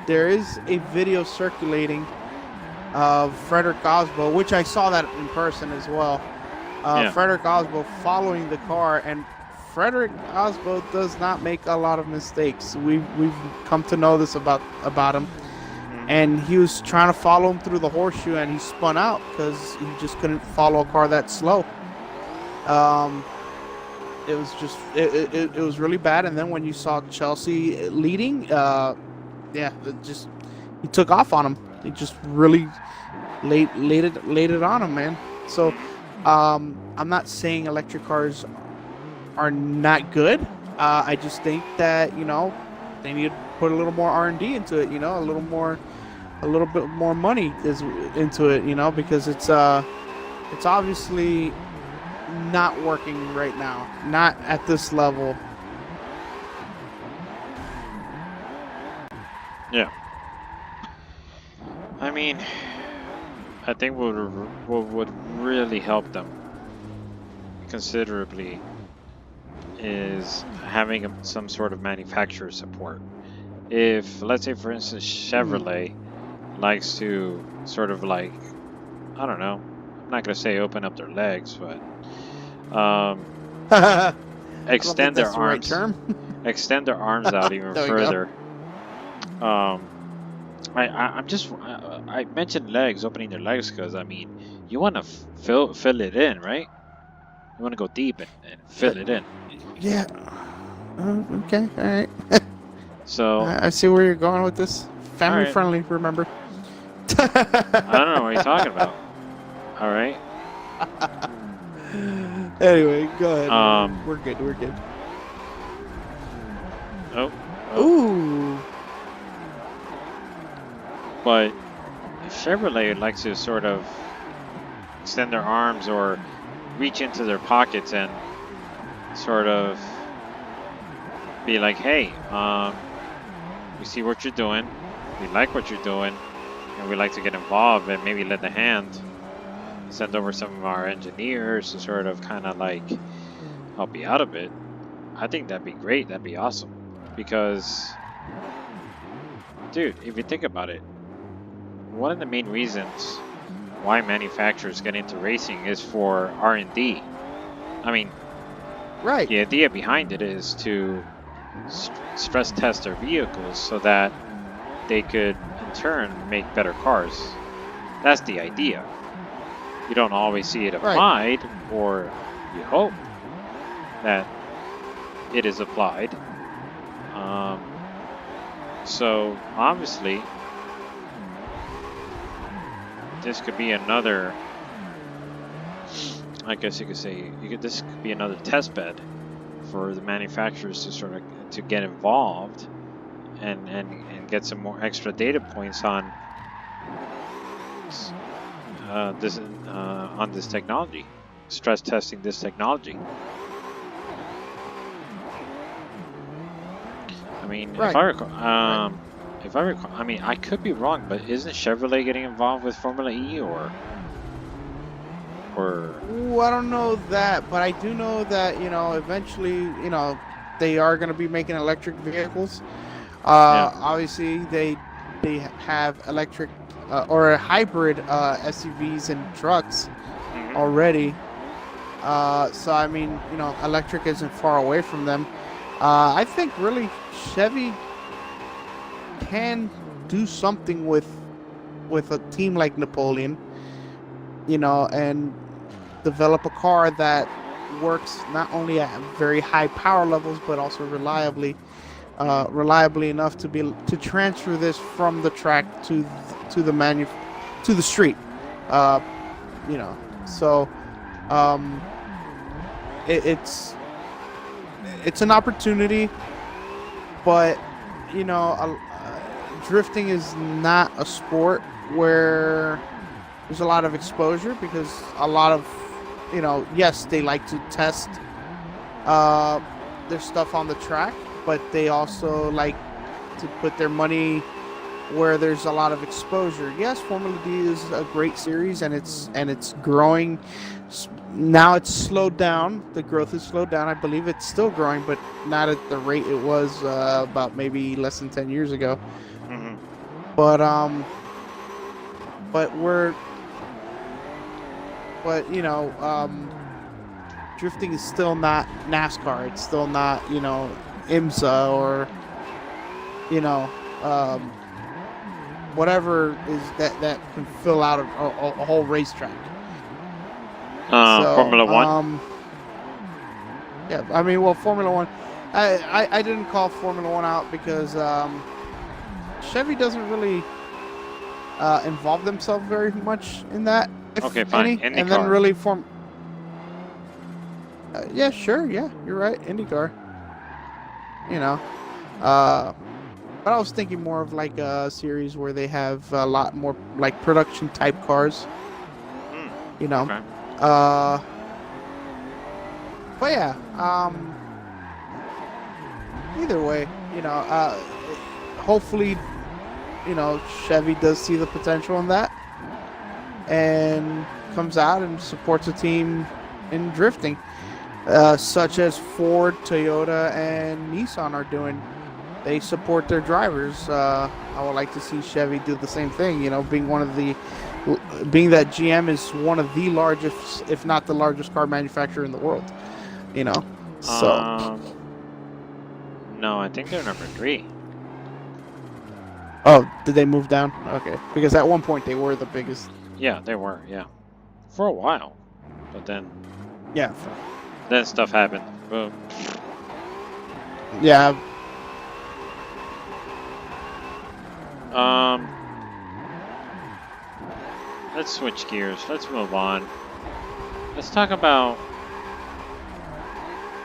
there is a video circulating of Fredric Aasbo, which I saw that in person as well. Fredric Aasbo following the car, and Fredric Aasbo does not make a lot of mistakes. We've come to know this about him. And he was trying to follow him through the horseshoe, and he spun out because he just couldn't follow a car that slow. It was just it was really bad. And then when you saw Chelsea leading, he took off on him. He just really laid it on him, man. So I'm not saying electric cars are not good. I just think that, you know, they need to put a little more R&D into it. You know, a little bit more money into it. You know, because it's obviously not working right now, not at this level. Yeah. I mean, I think what would really help them considerably is having some sort of manufacturer support. If, let's say, for instance, Chevrolet likes to sort of like, I don't know, I'm not going to say open up their legs, but extend their arms, extend their arms out even further. I mentioned legs, opening their legs, because I mean, you want to fill it in, right? You want to go deep and fill it in. Yeah. Okay. All right. So I see where you're going with this. Family friendly, remember? I don't know what you're talking about. All right. Anyway, go ahead. We're good. Oh. Ooh. But Chevrolet likes to sort of extend their arms or reach into their pockets and sort of be like, hey, we see what you're doing, we like what you're doing, and we like to get involved and maybe lend a hand, send over some of our engineers to sort of kind of like help you out a bit. I think that'd be great. That'd be awesome. Because, dude, if you think about it, one of the main reasons why manufacturers get into racing is for R&D. I mean, right. The idea behind it is to stress test their vehicles so that they could, in turn, make better cars. That's the idea. You don't always see it applied, or you hope that it is applied. So, obviously, this could be another, I guess you could say, this could be another test bed for the manufacturers to sort of to get involved and get some more extra data points on this technology, stress testing this technology. I mean, if I recall, I mean, I could be wrong, but isn't Chevrolet getting involved with Formula E or? Ooh, I don't know that, but I do know that, you know, eventually, you know, they are going to be making electric vehicles. Obviously, they have electric or hybrid SUVs and trucks already. So I mean, you know, electric isn't far away from them. I think really Chevy can do something with a team like Napoleon, you know, and develop a car that works not only at very high power levels but also reliably enough to transfer this from the track to the street, You know, so it's an opportunity, but you know, drifting is not a sport where there's a lot of exposure, because a lot of, you know, yes, they like to test their stuff on the track, but they also like to put their money where there's a lot of exposure. Yes, Formula D is a great series, and it's growing. Now it's slowed down. The growth has slowed down. I believe it's still growing, but not at the rate it was about maybe less than 10 years ago. Mm-hmm. But you know, drifting is still not NASCAR. It's still not, you know, IMSA or, you know, whatever is that can fill out a whole racetrack. Formula One. Yeah, I mean, well, Formula One. I didn't call Formula One out because Chevy doesn't really involve themselves very much in that. Okay, fine. Any, and then really yeah, sure, yeah, you're right. IndyCar. You know, but I was thinking more of like a series where they have a lot more like production type cars. You know. Okay. But yeah, either way, you know, hopefully, you know, Chevy does see the potential in that and comes out and supports a team in drifting, such as Ford, Toyota, and Nissan are doing. They support their drivers. I would like to see Chevy do the same thing, you know, being that GM is one of the largest, if not the largest, car manufacturer in the world, you know. So no, I think they're number 3. Oh, did they move down? Okay, because at one point they were the biggest. Yeah, they were. Yeah, for a while, but then then stuff happened. Boom. Yeah. Let's switch gears. Let's move on. Let's talk about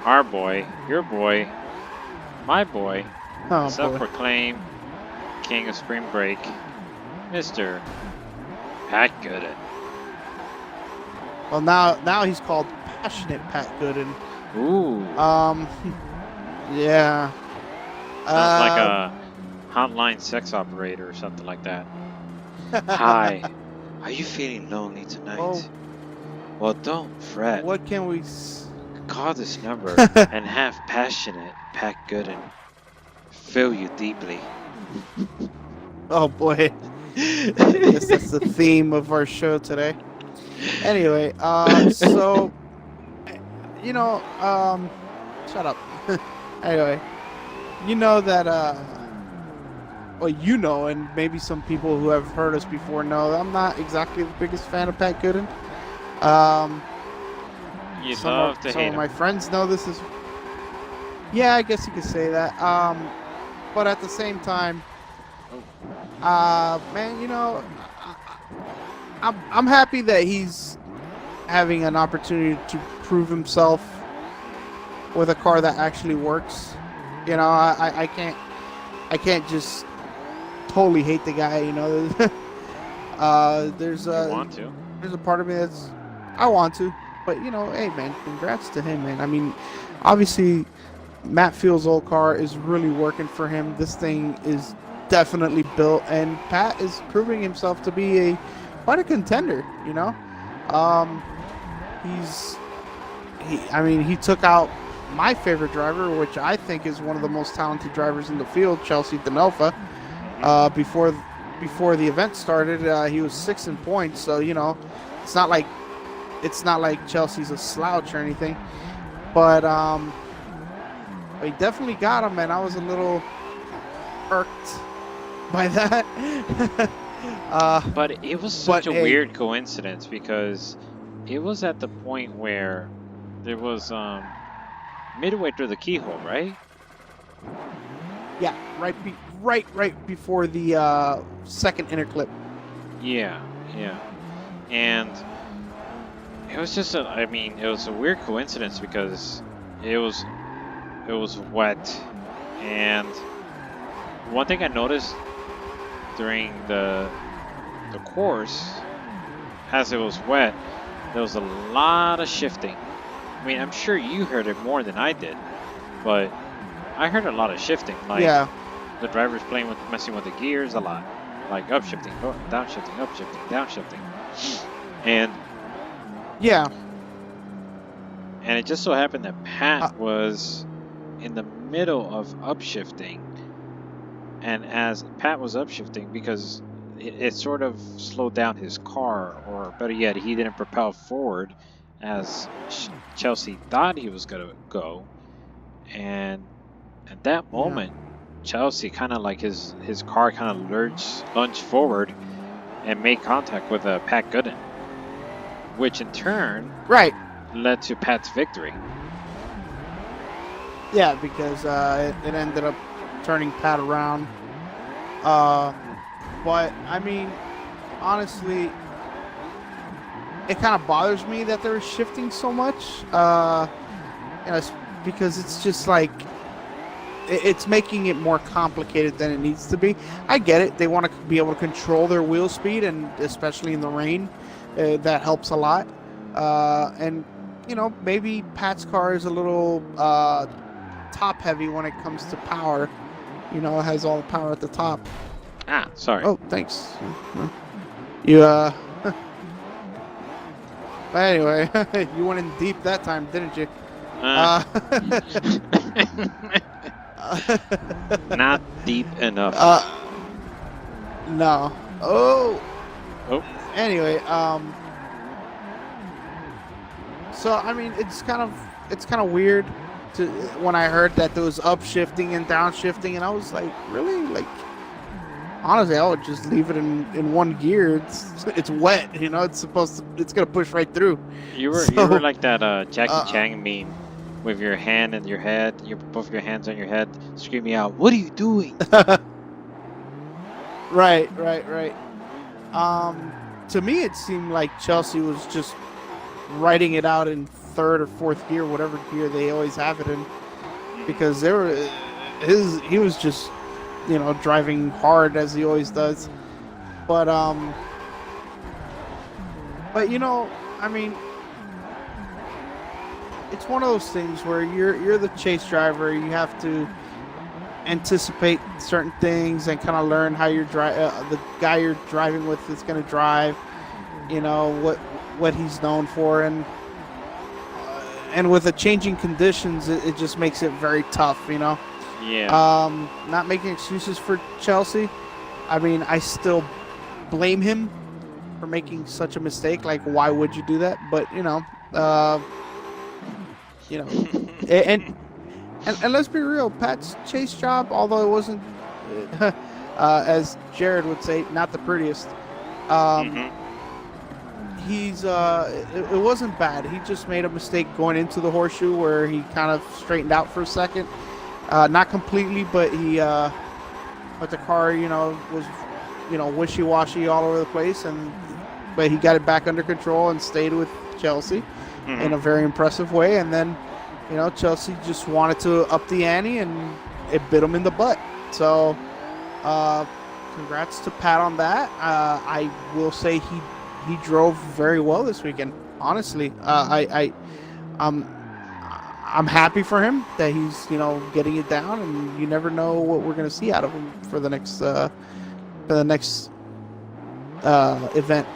our boy, your boy, my boy, self-proclaimed king of spring break, Mr. Pat Goodin. Well, now he's called Passionate Pat Goodin. Ooh. Yeah. Sounds like a hotline sex operator or something like that. Hi. Are you feeling lonely tonight? Well, don't fret. What can we... Call this number and have Passionate Pat Goodin feel you deeply. Oh, boy. I guess that's the theme of our show today. Anyway, so... You know, shut up. Anyway, you know that, well, you know, and maybe some people who have heard us before know, I'm not exactly the biggest fan of Pat Goodin. You'd love to hate him. Some of my friends know this is... Yeah, I guess you could say that. But at the same time, man, you know, I'm happy that he's having an opportunity to prove himself with a car that actually works. You know, I can't just totally hate the guy, you know. There's a part of me that's I want to, but you know, hey man, congrats to him, man. I mean, obviously Matt Field's old car is really working for him. This thing is definitely built, and Pat is proving himself to be quite a contender, you know. He took out my favorite driver, which I think is one of the most talented drivers in the field, Chelsea Denelfa. Before the event started, he was 6th in points, so you know, it's not like Chelsea's a slouch or anything, but he definitely got him, and I was a little irked by that. But it was such a weird coincidence, because it was at the point where there was midway through the keyhole, right? Yeah, right before the second interclip. Yeah. And it was just it was a weird coincidence because it was wet. And one thing I noticed during the course, as it was wet, there was a lot of shifting. I mean, I'm sure you heard it more than I did, but I heard a lot of shifting. Like, the driver's messing with the gears a lot. Like upshifting, downshifting, upshifting, downshifting. And it just so happened that Pat was in the middle of upshifting. And as Pat was upshifting, because it sort of slowed down his car, or better yet, he didn't propel forward as Chelsea thought he was going to go. And at that moment, Chelsea kind of like his car kind of lunged forward and made contact with Pat Goodin, which in turn led to Pat's victory. Yeah, because it ended up turning Pat around. But I mean, honestly, it kind of bothers me that they're shifting so much. Because it's just like it's making it more complicated than it needs to be. I get it; they want to be able to control their wheel speed, and especially in the rain, that helps a lot. And maybe Pat's car is a little top heavy when it comes to power. It has all the power at the top. Sorry. Oh, thanks. You But anyway, you went in deep that time, didn't you? Not deep enough. No. Oh. Anyway, so I mean, it's kind of weird when I heard that there was upshifting and downshifting, and I was like, really? Like, honestly, I would just leave it in one gear. It's wet, it's gonna push right through. You were like that Jackie Chan meme with your hand in your head, both your hands on your head, screaming out, "What are you doing?" Right. To me, it seemed like Chelsea was just writing it out in third or fourth gear, whatever gear they always have it in, because he was just driving hard as he always does. But I mean, it's one of those things where you're the chase driver. You have to anticipate certain things and kind of learn how the guy you're driving with is going to drive. What he's known for, and with the changing conditions, it just makes it very tough. Yeah. Not making excuses for Chelsea. I mean, I still blame him for making such a mistake. Like, why would you do that? But and let's be real, Pat's chase job, although it wasn't, as Jared would say, not the prettiest. It wasn't bad. He just made a mistake going into the horseshoe where he kind of straightened out for a second. Not completely, but but the car, was, wishy-washy all over the place, but he got it back under control and stayed with Chelsea in a very impressive way. And then, Chelsea just wanted to up the ante, and it bit him in the butt. So, congrats to Pat on that. I will say he drove very well this weekend. Honestly, I'm happy for him that he's getting it down, and you never know what we're gonna see out of him for the next event.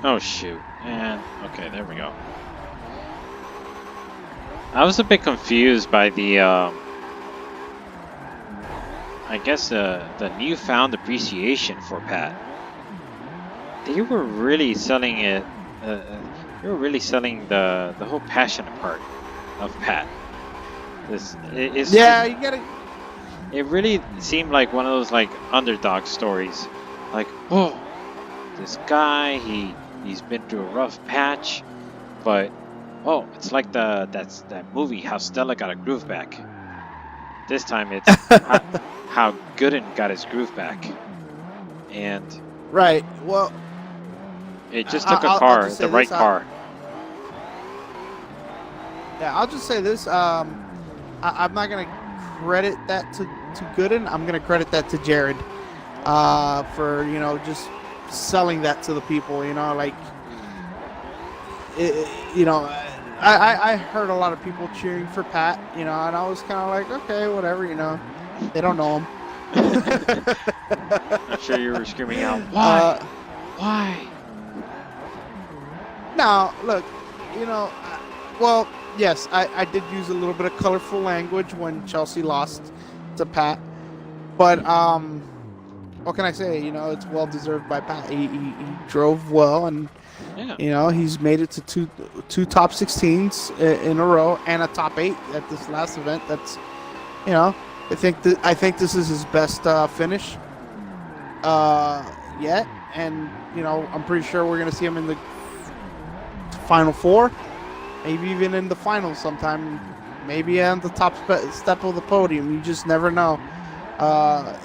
Oh shoot, and okay, there we go. I was a bit confused by the I guess the newfound appreciation for Pat. They were really selling it. They were really selling the whole passionate part of Pat. You get it. It really seemed like one of those like underdog stories. Like, oh, this guy, he's been through a rough patch, but it's like that movie How Stella Got a Groove Back. This time it's how Goodin got his groove back, and Right. Well, it just took I'll a car, just say the right this, car. Yeah, I'll just say this. I'm not gonna credit that to Goodin. I'm gonna credit that to Jared, for just selling that to the people. Like, I heard a lot of people cheering for Pat. And I was kind of like, okay, whatever. They don't know him. I'm sure you were screaming out, why? Why? Now, look, well, yes, I did use a little bit of colorful language when Chelsea lost to Pat. But, what can I say? It's well-deserved by Pat. He drove well, and, yeah. He's made it to two top 16s in a row and a top 8 at this last event. That's, I think this is his best finish yet. And, I'm pretty sure we're going to see him in the Final Four, maybe even in the finals sometime, maybe on the top step of the podium. You just never know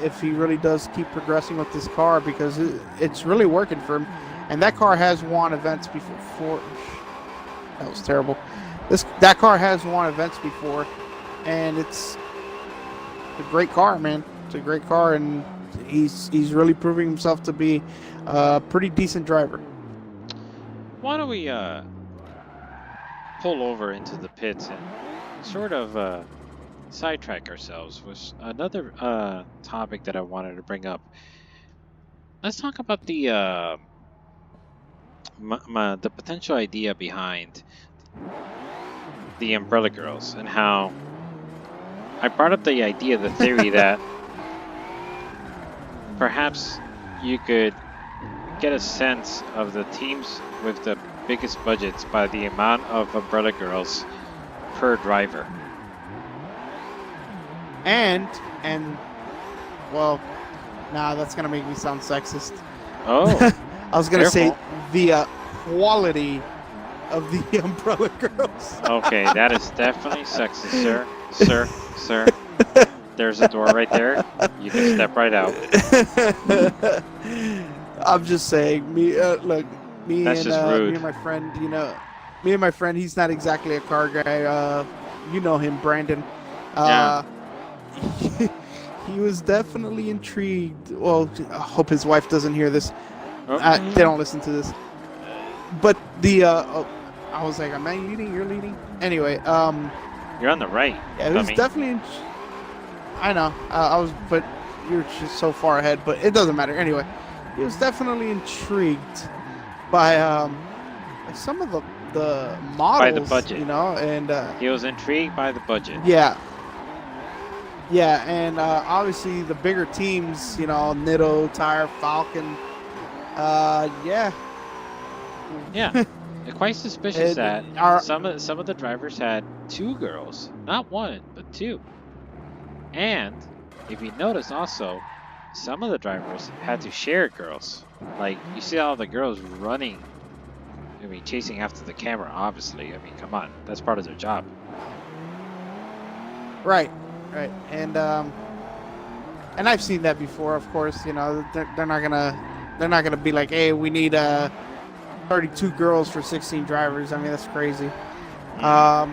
if he really does keep progressing with this car, because it's really working for him. And that car has won events before. That was terrible. That car has won events before, and it's a great car, man. It's a great car, and he's really proving himself to be a pretty decent driver. Why don't we pull over into the pits and sort of sidetrack ourselves with another topic that I wanted to bring up. Let's talk about the the potential idea behind the Umbrella Girls, and how I brought up the idea, the theory that perhaps you could get a sense of the teams with the biggest budgets by the amount of Umbrella Girls per driver. And well, nah, that's gonna make me sound sexist. Oh, I was gonna say the quality of the Umbrella Girls. Okay, that is definitely sexist, sir. There's a door right there. You can step right out. I'm just saying, look, me That's just rude. me and my friend, he's not exactly a car guy. You know him, Brandon. Yeah. He was definitely intrigued. Well, I hope his wife doesn't hear this. Oh. They don't listen to this. But I was like, am I leading? You're leading? Anyway, you're on the right. Yeah, it was definitely. I know. I was, but you're just so far ahead. But it doesn't matter. Anyway, he was definitely intrigued by some of the models. By the budget, and he was intrigued by the budget. Yeah. Yeah, and obviously the bigger teams, Nitto, Tire, Falcon. Yeah. Yeah. It's quite suspicious that some of the drivers had 2 girls, not 1, but 2. And if you notice also, some of the drivers had to share girls. Like, you see all the girls running, chasing after the camera, obviously. Come on, that's part of their job. Right. And I've seen that before, of course. They're not gonna be like, hey, we need 32 girls for 16 drivers. That's crazy. But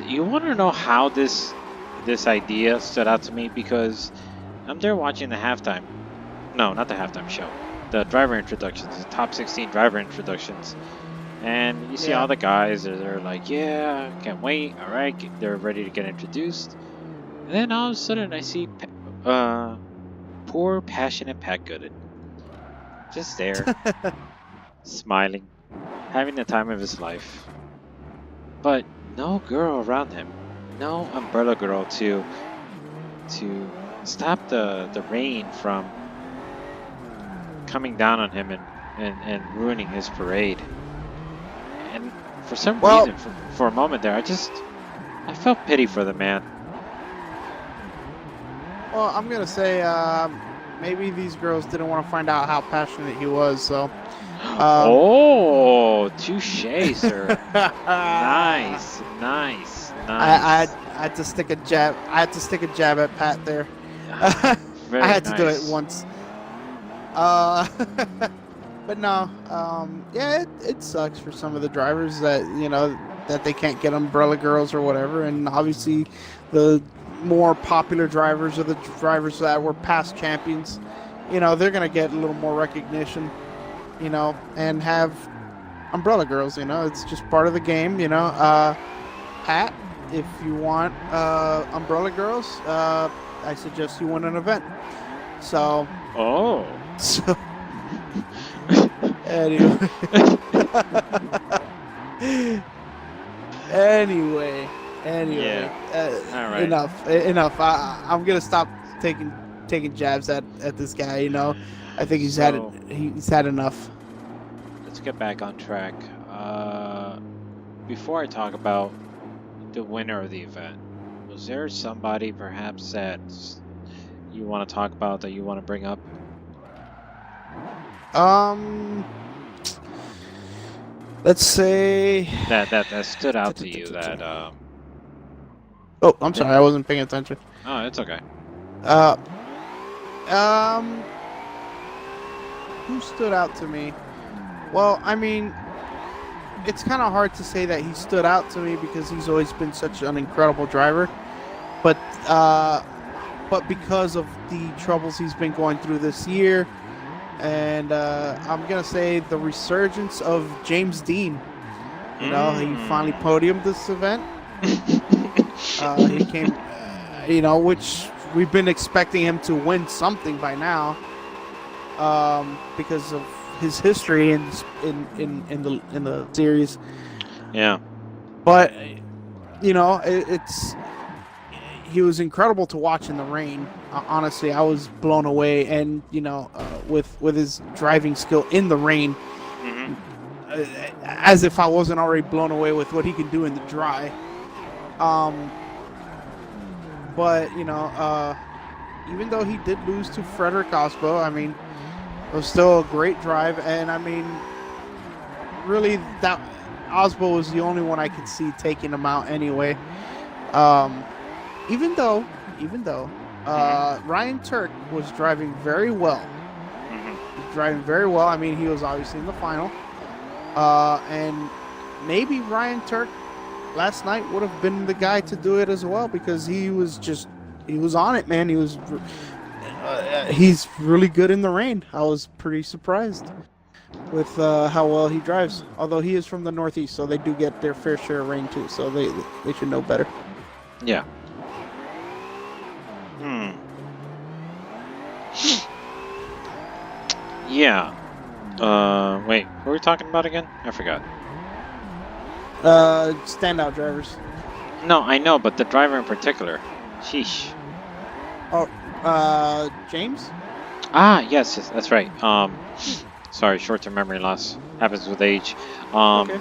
you want to know how this idea stood out to me, because I'm there watching the halftime. No, not the halftime show. The driver introductions, the top 16 driver introductions. And you see all the guys, they're like, yeah, can't wait. All right, they're ready to get introduced. And then all of a sudden I see poor, passionate Pat Goodin. Just there, smiling, having the time of his life. But no girl around him. No Umbrella Girl to stop the rain from coming down on him and ruining his parade. And for some reason, for a moment there, I felt pity for the man. Well, I'm going to say maybe these girls didn't want to find out how passionate he was, so... oh, touche, sir. Nice. I Nice. had to stick a jab. I had to stick a jab at Pat there. Very I had to do it nice. once. But no, yeah, it sucks for some of the drivers that that they can't get umbrella girls or whatever, and obviously the more popular drivers or the drivers that were past champions, they're gonna get a little more recognition, and have umbrella girls. It's just part of the game. Pat, if you want umbrella girls, I suggest you win an event. So. Oh. So. Anyway. anyway. Yeah. All right. Enough. I'm gonna stop taking jabs at this guy. I think he's had enough. Let's get back on track. Before I talk about the winner of the event, was there somebody perhaps that you want to talk about, that you want to bring up? Let's say that stood out to you. That Oh, I'm sorry, I wasn't paying attention. Oh, it's okay. Who stood out to me? Well, I mean, it's kind of hard to say that he stood out to me because he's always been such an incredible driver, but because of the troubles he's been going through this year, and I'm gonna say the resurgence of James Deane. He finally podiumed this event. He came, which we've been expecting him to win something by now, because of his history in the series. Yeah. But he was incredible to watch in the rain. Honestly, I was blown away, and with his driving skill in the rain, as if I wasn't already blown away with what he can do in the dry. But even though he did lose to Fredric Aasbo, I mean, it was still a great drive, and I mean, really, that Aasbo was the only one I could see taking him out anyway. Even though Ryan Turk was driving very well. I mean, he was obviously in the final, and maybe Ryan Turk last night would have been the guy to do it as well, because he was on it, man. He's really good in the rain. I was pretty surprised with how well he drives. Although he is from the Northeast, so they do get their fair share of rain too. So they should know better. Yeah. Yeah. Wait, what were we talking about again? I forgot. Standout drivers. No, I know, but the driver in particular. Sheesh. Oh, James? Ah, yes, that's right. Sorry, short-term memory loss happens with age. Okay.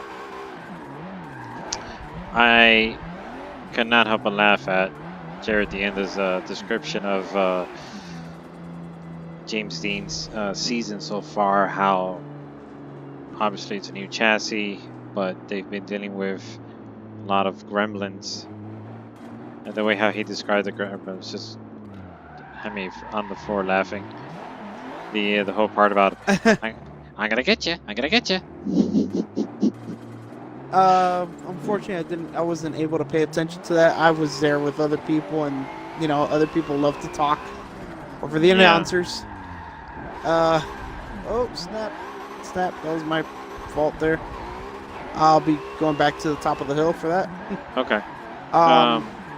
I could not help but laugh at Jared Deane's description of James Deane's season so far. How obviously it's a new chassis, but they've been dealing with a lot of gremlins. And the way how he described the gremlins just had me on the floor laughing. The whole part about I'm gonna get you. I'm gonna get you. Unfortunately, I wasn't able to pay attention to that. I was there with other people, and other people love to talk over the announcers. Oh snap! That was my fault there. I'll be going back to the top of the hill for that. Okay.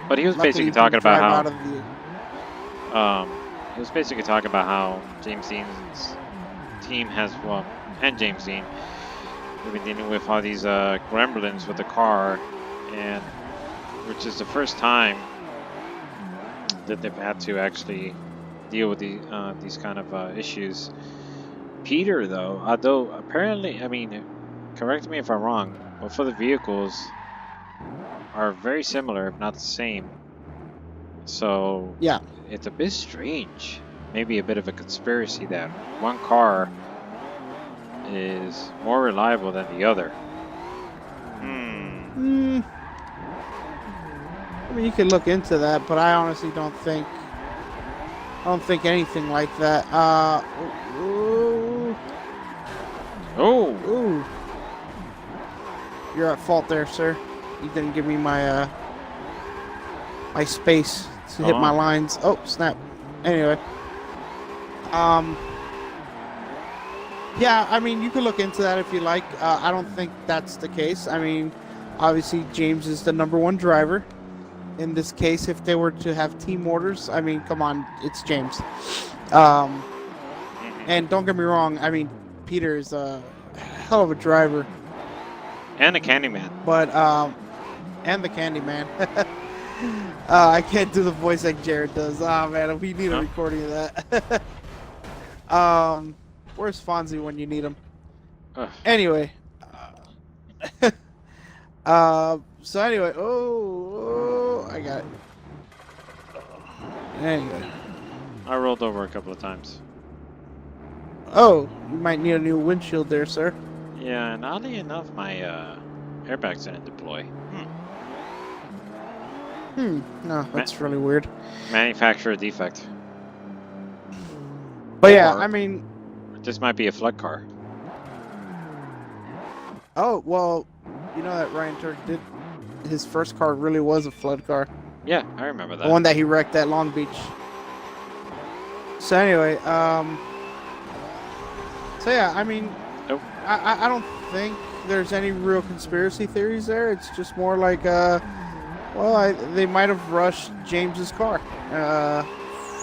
But he was basically talking about how he was basically talking about how James Deane's team has and James Deane have been dealing with all these gremlins with the car, and which is the first time that they've had to actually deal with these kind of issues. Peter, though, although apparently, I mean, correct me if I'm wrong, both of the vehicles are very similar, if not the same. So yeah, it's a bit strange. Maybe a bit of a conspiracy that one car is more reliable than the other. mean, you could look into that, but I honestly don't think anything like that. Ooh. Oh. Ooh. You're at fault there, sir. You didn't give me my my space to hit my lines. Oh, snap. Anyway. Yeah, I mean, you could look into that if you like. I don't think that's the case. I mean, obviously, James is the #1 driver. In this case, if they were to have team orders, I mean, come on, it's James. And don't get me wrong, I mean, Peter is a hell of a driver. And a Candyman. But, and the Candyman. I can't do the voice like Jared does. Oh, man, we need a recording of that. Where's Fonzie when you need him? Anyway. So anyway, oh, I got it. Anyway. I rolled over a couple of times. Oh, you might need a new windshield there, sir. Yeah, and oddly enough, my airbags didn't deploy. No, that's really weird. Manufacturer defect. But yeah, I mean... This might be a flood car. Oh, well, you know that Ryan Turk did... His first car really was a flood car. Yeah, I remember that. The one that he wrecked at Long Beach. So anyway, so yeah, I mean, nope. I don't think there's any real conspiracy theories there. It's just more like, well, they might have rushed James's car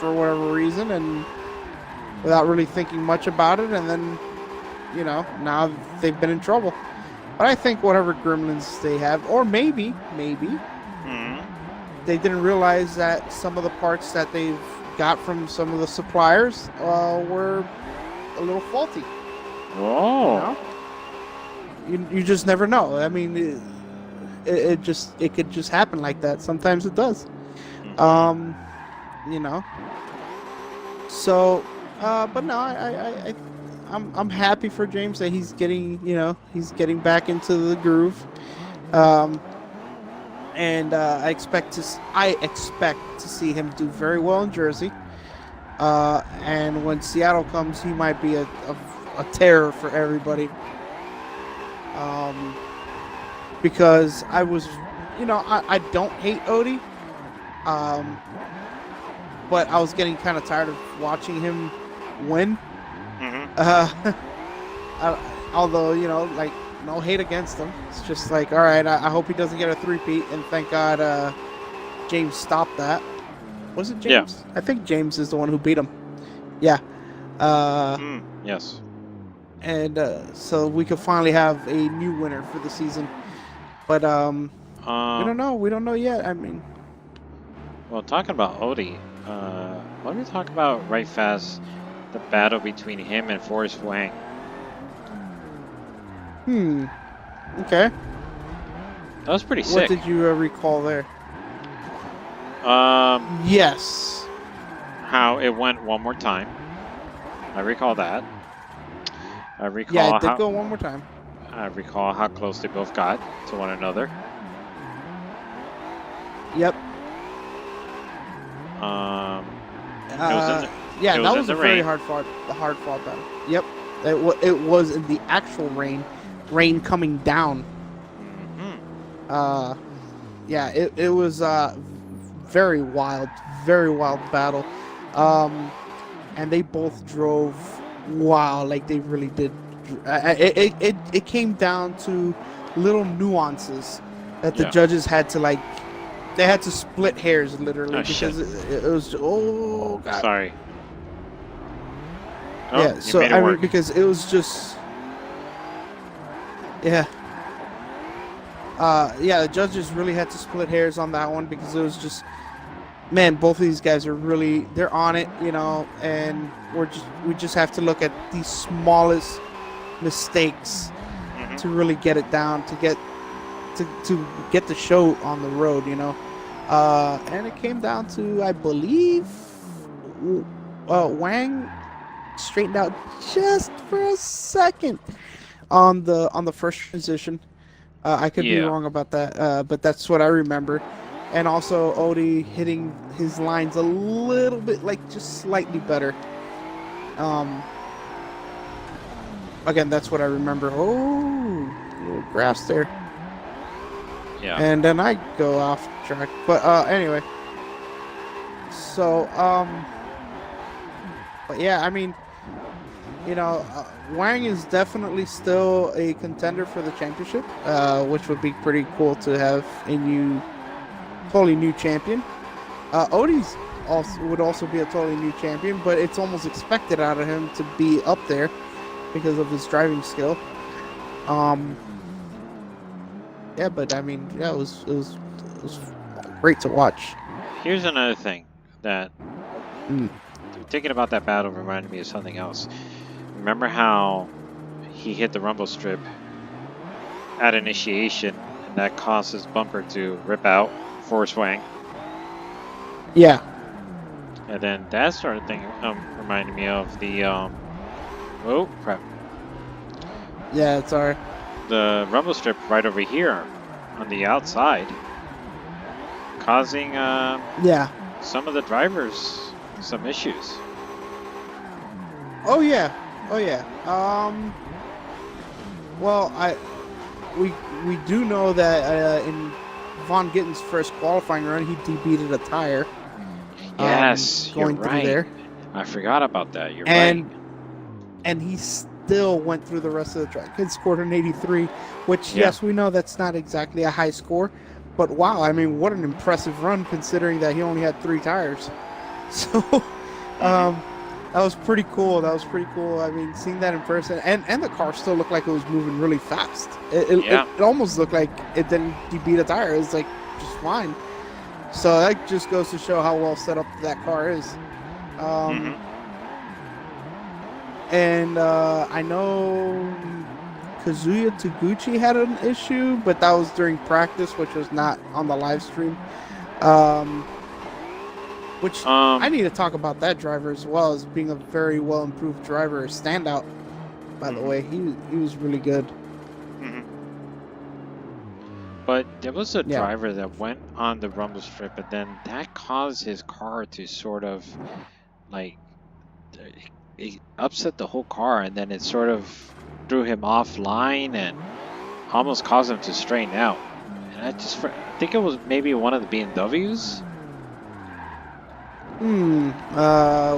for whatever reason, and without really thinking much about it, and then, you know, now they've been in trouble. But I think whatever gremlins they have, or maybe, they didn't realize that some of the parts that they've got from some of the suppliers were a little faulty. Oh. You know? You just never know. I mean, it could just happen like that. Sometimes it does. You know. So, but no, I'm happy for James that he's getting back into the groove. And I expect to see him do very well in Jersey. And when Seattle comes, he might be a terror for everybody. Because I was, I don't hate Odie. But I was getting kind of tired of watching him win. Although, like, no hate against him. It's just like, all right, I hope he doesn't get a three-peat, and thank God James stopped that. Was it James? Yeah. I think James is the one who beat him. Yeah. Yes. And so we could finally have a new winner for the season. But we don't know. We don't know yet. I mean... Well, talking about Odie, let me talk about right fast the battle between him and Forrest Wang. Okay. That was pretty sick. What did you recall there? Yes. How it went one more time. I recall that. I recall it did go one more time. I recall how close they both got to one another. Yep. That was a very hard fought battle. Yep. It was in the actual rain coming down. It was very wild battle. And they both drove like they really did. It came down to little nuances that the judges had to they had to split hairs literally because it was God. Sorry. Yeah, so I mean, because it was just the judges really had to split hairs on that one because it was just, man, both of these guys are they're on it, and we just have to look at the smallest mistakes to really get it down, to get the show on the road, and it came down to, I believe, Wang straightened out just for a second on the first transition. I could be wrong about that, but that's what I remember. and also Odie hitting his lines a little bit, like just slightly better. Again, that's what I remember. Oh, little grass there. Yeah. And then I go off track. But anyway. So, but yeah, I mean, you know, Wang is definitely still a contender for the championship, which would be pretty cool to have a totally new champion. Odie's would also be a totally new champion, but it's almost expected out of him to be up there because of his driving skill. Yeah, but I mean, yeah, it was great to watch. Here's another thing that thinking about that battle reminded me of something else. Remember how he hit the rumble strip at initiation, and that caused his bumper to rip out, Forrest Wang? Yeah. And then that sort of thing reminded me of the oh crap. Yeah, it's alright. The rumble strip right over here on the outside, causing some of the drivers some issues. Oh yeah. Well, we do know that in Von Gitten's first qualifying run, he debeated a tire. Yes, going you're through right. there. I forgot about that. You're right. And he still went through the rest of the track and scored an 83, which, yes, we know that's not exactly a high score, but wow, I mean, what an impressive run considering that he only had 3 tires. So, that was pretty cool. I mean, seeing that in person, and the car still looked like it was moving really fast. It almost looked like it didn't beat a tire. It was like just fine. So that just goes to show how well set up that car is. And I know Kazuya Taguchi had an issue, but that was during practice, which was not on the live stream. Which I need to talk about that driver as well as being a very well improved driver, a standout. By the way, he was really good. But there was a driver that went on the rumble strip, and then that caused his car to sort of like it upset the whole car, and then it sort of threw him offline and almost caused him to straighten out. And I think it was maybe one of the BMWs.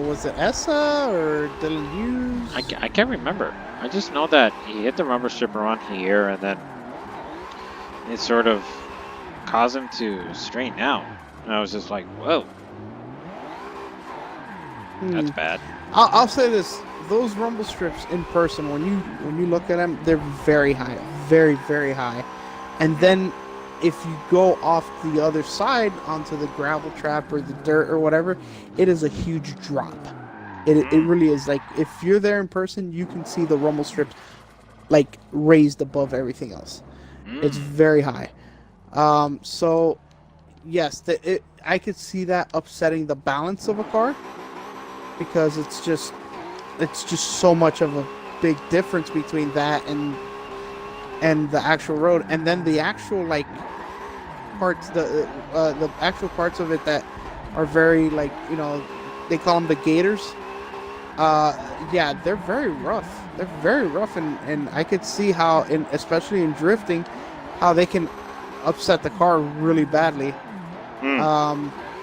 Was it Essa or Dylan Hughes? I can't remember. I just know that he hit the rumble strip around here, and then it sort of caused him to straighten out. And I was just like, whoa. That's bad. I'll say this. Those rumble strips in person, when you look at them, they're very high. Very, very high. And then if you go off the other side onto the gravel trap or the dirt or whatever, it is a huge drop. It really is. Like, if you're there in person, you can see the rumble strips like raised above everything else. It's very high. So yes, I could see that upsetting the balance of a car, because it's just so much of a big difference between that and the actual road, and then the actual like parts, the actual parts of it that are very, like, you know, they call them the gators. Yeah, they're very rough. And I could see how, especially in drifting, how they can upset the car really badly.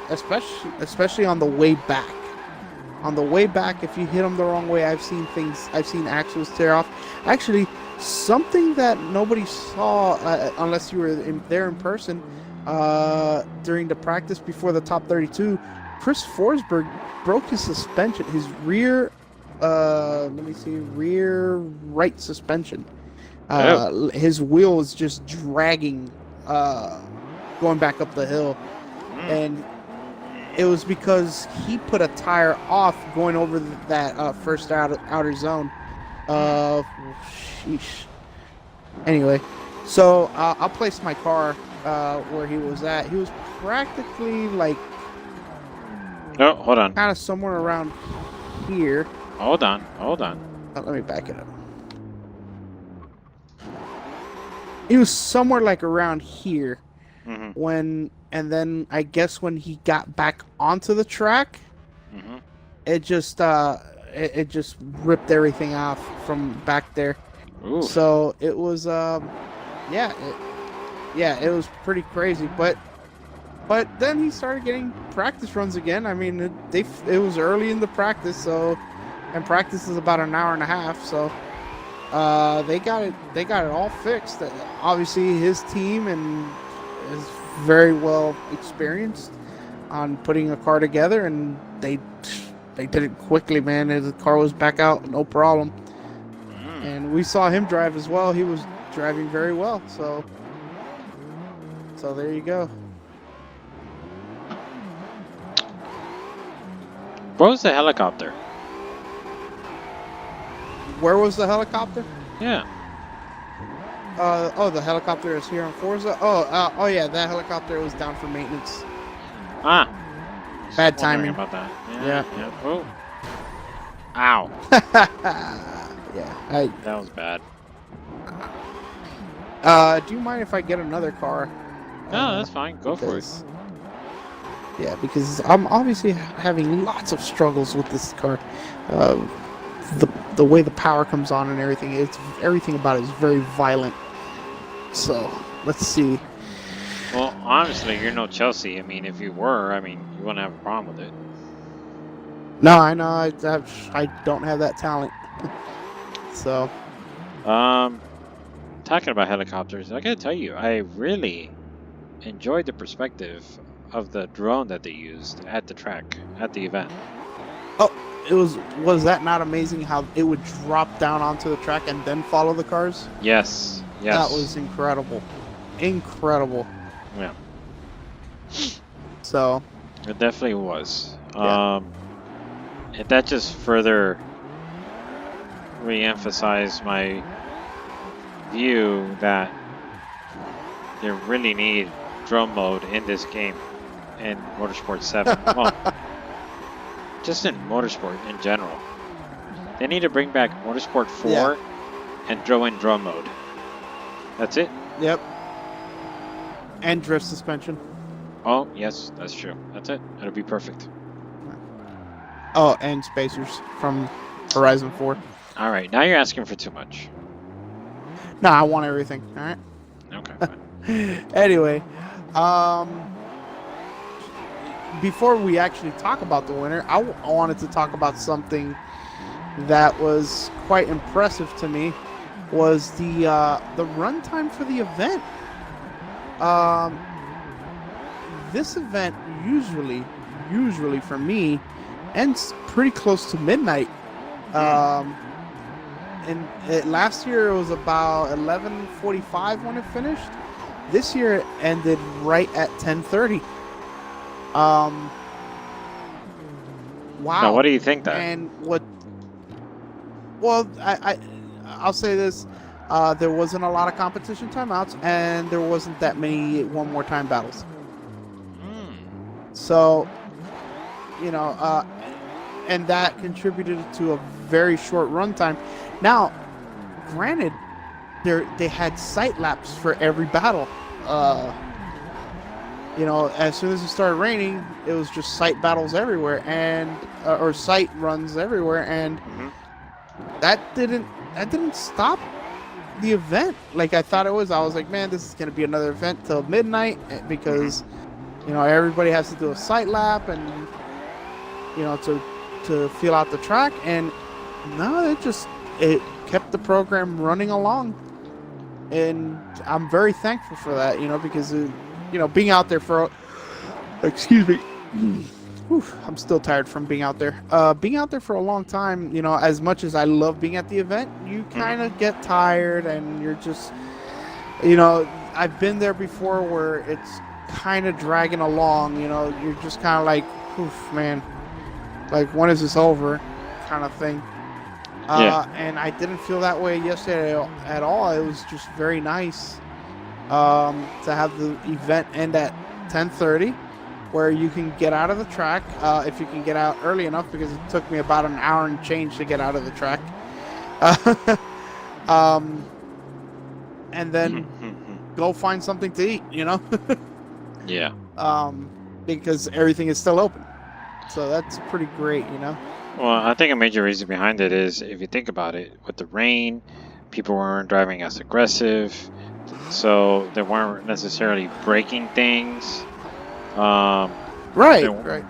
Especially on the way back. On the way back, if you hit them the wrong way, I've seen axles tear off. Actually, something that nobody saw unless you were there in person during the practice before the top 32, Chris Forsberg broke his suspension, his rear right suspension. His wheel is just dragging going back up the hill, and it was because he put a tire off going over that first outer zone. Sheesh. Anyway, so I'll place my car where he was at. He was practically like, no, hold on, kind of somewhere around here. Hold on. Let me back it up. He was somewhere like around here when and then I guess when he got back onto the track, Mm-hmm. it just ripped everything off from back there. Oof. So it was yeah, it was pretty crazy. But then he started getting practice runs again. I mean, it was early in the practice, and practice is about an hour and a half, so they got it all fixed. Obviously, his team is very well experienced on putting a car together, and they did it quickly, man. The car was back out, no problem. And we saw him drive as well. He was driving very well. So there you go. What was the helicopter? Where was the helicopter? Yeah. The helicopter is here on Forza. Oh yeah, that helicopter was down for maintenance. Ah. Bad Wondering timing. about that. Yeah. Oh. Ow. Yeah. That was bad. Do you mind if I get another car? No, that's fine. Go for it. Yeah, because I'm obviously having lots of struggles with this car. The way the power comes on and everything, everything about it is very violent. So let's see. Well, honestly, you're no Chelsea. I mean, if you were, you wouldn't have a problem with it. No, I know. I don't have that talent. So. Talking about helicopters, I gotta tell you, I really enjoyed the perspective of the drone that they used at the track, at the event. Oh, was that not amazing how it would drop down onto the track and then follow the cars? Yes. That was incredible. Incredible. Yeah. So. It definitely was. Yeah. And that just further re-emphasized my view that you really need drone mode in this game, in Motorsport 7. Well, just in Motorsport in general. They need to bring back Motorsport 4 and throw in drone mode. That's it. Yep. And drift suspension. Oh, yes, that's true. That's it. It'll be perfect. Oh, and spacers from Horizon 4. All right, now you're asking for too much. No, I want everything. All right. Okay, fine. Anyway, before we actually talk about the winner, I wanted to talk about something that was quite impressive to me. Was the runtime for the event. This event usually for me ends pretty close to midnight. And last year it was about 11:45 when it finished. This year it ended right at 10:30. Wow. Now, what do you think then? And what? Well, I'll say this: there wasn't a lot of competition timeouts, and there wasn't that many one more time battles. So, and that contributed to a very short runtime. Now, granted, they had sight laps for every battle. As soon as it started raining, it was just sight battles everywhere, and or sight runs everywhere, and that didn't stop the event like I thought it was. I was like, man, this is gonna be another event till midnight because everybody has to do a sight lap and to feel out the track, and no, it kept the program running along, and I'm very thankful for that, because being out there for excuse me, I'm still tired from being out there. Being out there for a long time, as much as I love being at the event, you kind of get tired, and you're just, I've been there before where it's kind of dragging along. You're just kind of like, oof, man, like, when is this over, kind of thing. And I didn't feel that way yesterday at all. It was just very nice to have the event end at 10:30, where you can get out of the track if you can get out early enough, because it took me about an hour and change to get out of the track. And then go find something to eat, Yeah. because everything is still open. So that's pretty great, you know. Well, I think a major reason behind it is, if you think about it, with the rain, people weren't driving as aggressive, so they weren't necessarily breaking things. Right. They weren't.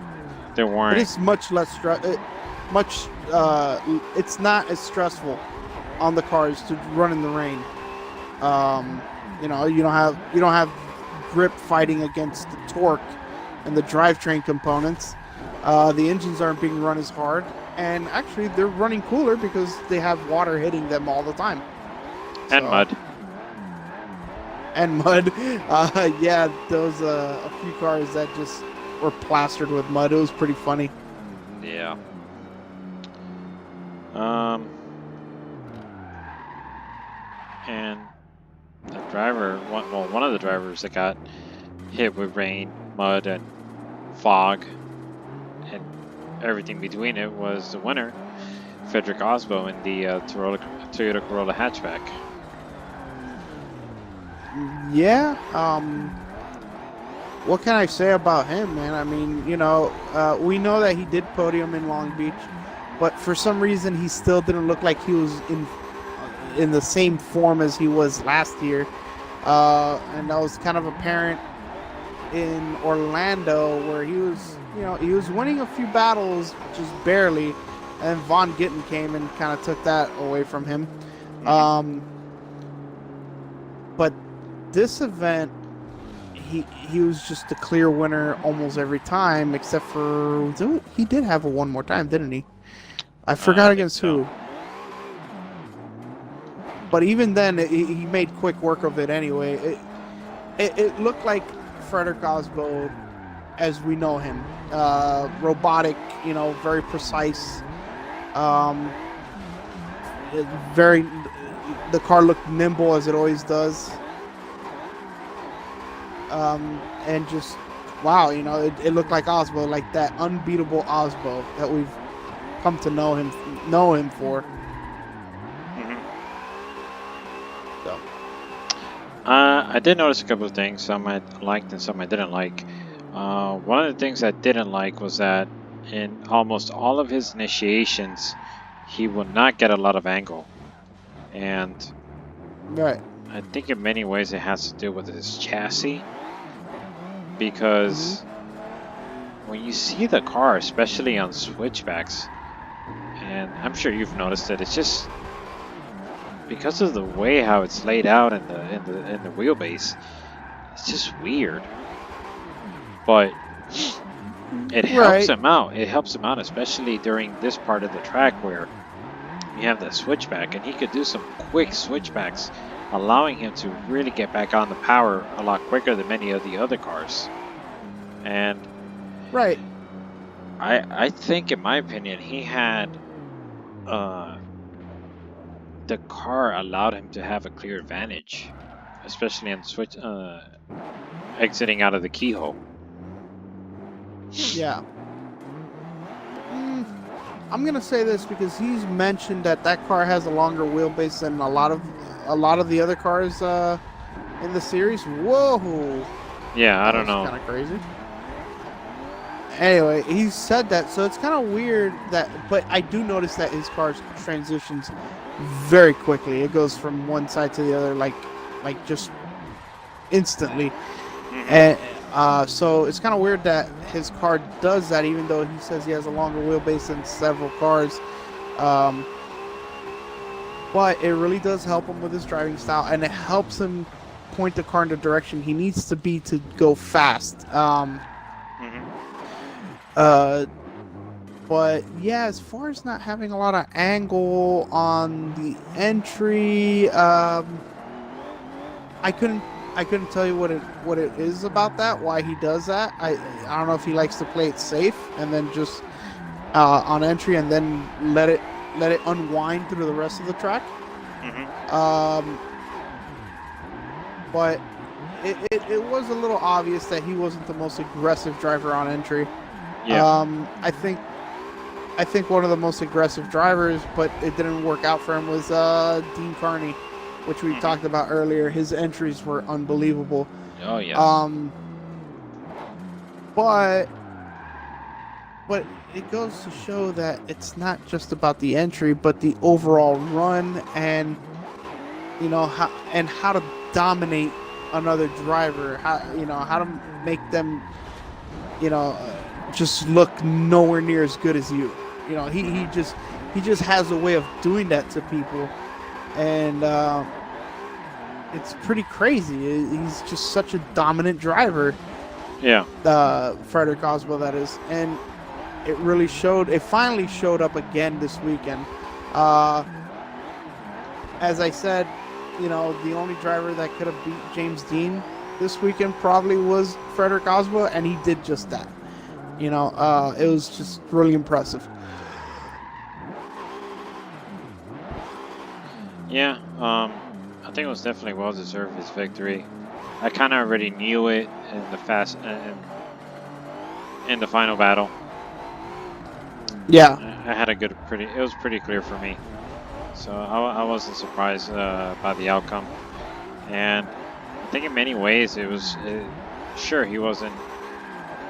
But it's much less it's not as stressful on the cars to run in the rain. You know, you don't have grip fighting against the torque and the drivetrain components. The engines aren't being run as hard, and actually they're running cooler because they have water hitting them all the time. And mud. And mud. Yeah, those a few cars that just were plastered with mud. It was pretty funny. Yeah. And the driver, one of the drivers that got hit with rain, mud, and fog, and everything between it, was the winner, Fredric Aasbo, in the Toyota Corolla hatchback. Yeah. What can I say about him, man? I mean, you know, we know that he did podium in Long Beach, but for some reason he still didn't look like he was in the same form as he was last year, and that was kind of apparent in Orlando, where he was winning a few battles just barely, and Von Gittin came and kind of took that away from him. But this event, he was just a clear winner almost every time, except for he did have a one more time, didn't he? I forgot against who. But even then, he made quick work of it anyway. It looked like Fredric Aasbo as we know him. Robotic, you know, very precise. The car looked nimble as it always does. And just, wow, you know, it looked like Aasbo, like that unbeatable Aasbo that we've come to know him for. So. I did notice a couple of things, some I liked and some I didn't like. One of the things I didn't like was that in almost all of his initiations, he would not get a lot of angle. And right. I think in many ways it has to do with his chassis. Because when you see the car, especially on switchbacks, and I'm sure you've noticed it, it's just because of the way how it's laid out in the wheelbase, it's just weird. But it helps him out. It helps him out, especially during this part of the track where you have the switchback, and he could do some quick switchbacks, allowing him to really get back on the power a lot quicker than many of the other cars. And right, I think, in my opinion, he had the car allowed him to have a clear advantage, especially on the switch, exiting out of the keyhole. Yeah. I'm gonna say this because he's mentioned that car has a longer wheelbase than a lot of the other cars in the series. Whoa. Yeah, I don't know. Kind of crazy. Anyway, he said that, so it's kind of weird that. But I do notice that his car transitions very quickly. It goes from one side to the other, like just instantly. And so it's kind of weird that his car does that, even though he says he has a longer wheelbase than several cars. But it really does help him with his driving style, and it helps him point the car in the direction he needs to be to go fast. But yeah, as far as not having a lot of angle on the entry, I couldn't tell you what it is about that, why he does that. I don't know if he likes to play it safe and then just on entry and then let it unwind through the rest of the track. But it was a little obvious that he wasn't the most aggressive driver on entry. Yeah. I think one of the most aggressive drivers, but it didn't work out for him, was Deane Kearney, which we talked about earlier. His entries were unbelievable. Oh yeah. but it goes to show that it's not just about the entry, but the overall run, and how to dominate another driver, how to make them just look nowhere near as good as you. He just has a way of doing that to people, and it's pretty crazy. He's just such a dominant driver. Yeah. Fredric Aasbo, that is, and it really showed. It finally showed up again this weekend. As I said, the only driver that could have beat James Deane this weekend probably was Fredric Aasbo, and he did just that. It was just really impressive. Yeah, I think it was definitely well deserved, his victory. I kind of already knew it in the final battle. Yeah, I had it was pretty clear for me. So I wasn't surprised by the outcome. And I think in many ways sure, he wasn't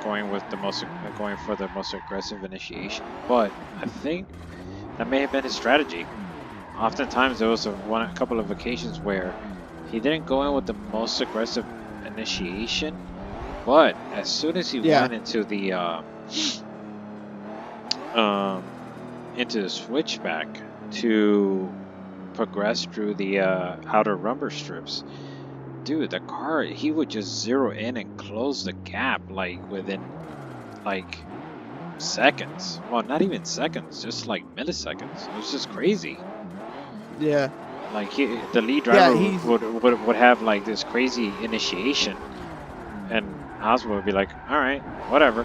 going for the most aggressive initiation, but I think that may have been his strategy. Oftentimes there was a couple of occasions where he didn't go in with the most aggressive initiation, but as soon as he went into the switchback to progress through the outer rubber strips, dude, the car, he would just zero in and close the gap within seconds. Well, not even seconds, just milliseconds. It was just crazy. Yeah. The lead driver would have this crazy initiation, and Aasbo would be like, all right, whatever.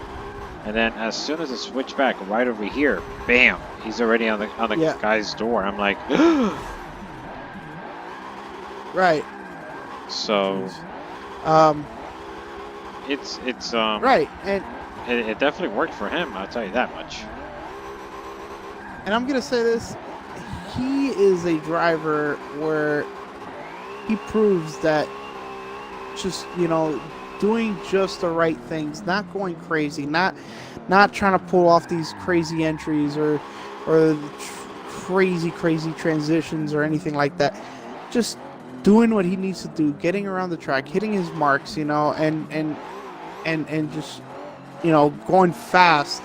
And then as soon as it switched back right over here, bam, he's already on the guy's door. I'm like, right. So, it's right, and it definitely worked for him. I'll tell you that much. And I'm gonna say this: he is a driver where he proves that just doing just the right things, not going crazy, not trying to pull off these crazy entries or crazy transitions or anything like that. Just doing what he needs to do, getting around the track, hitting his marks, and just going fast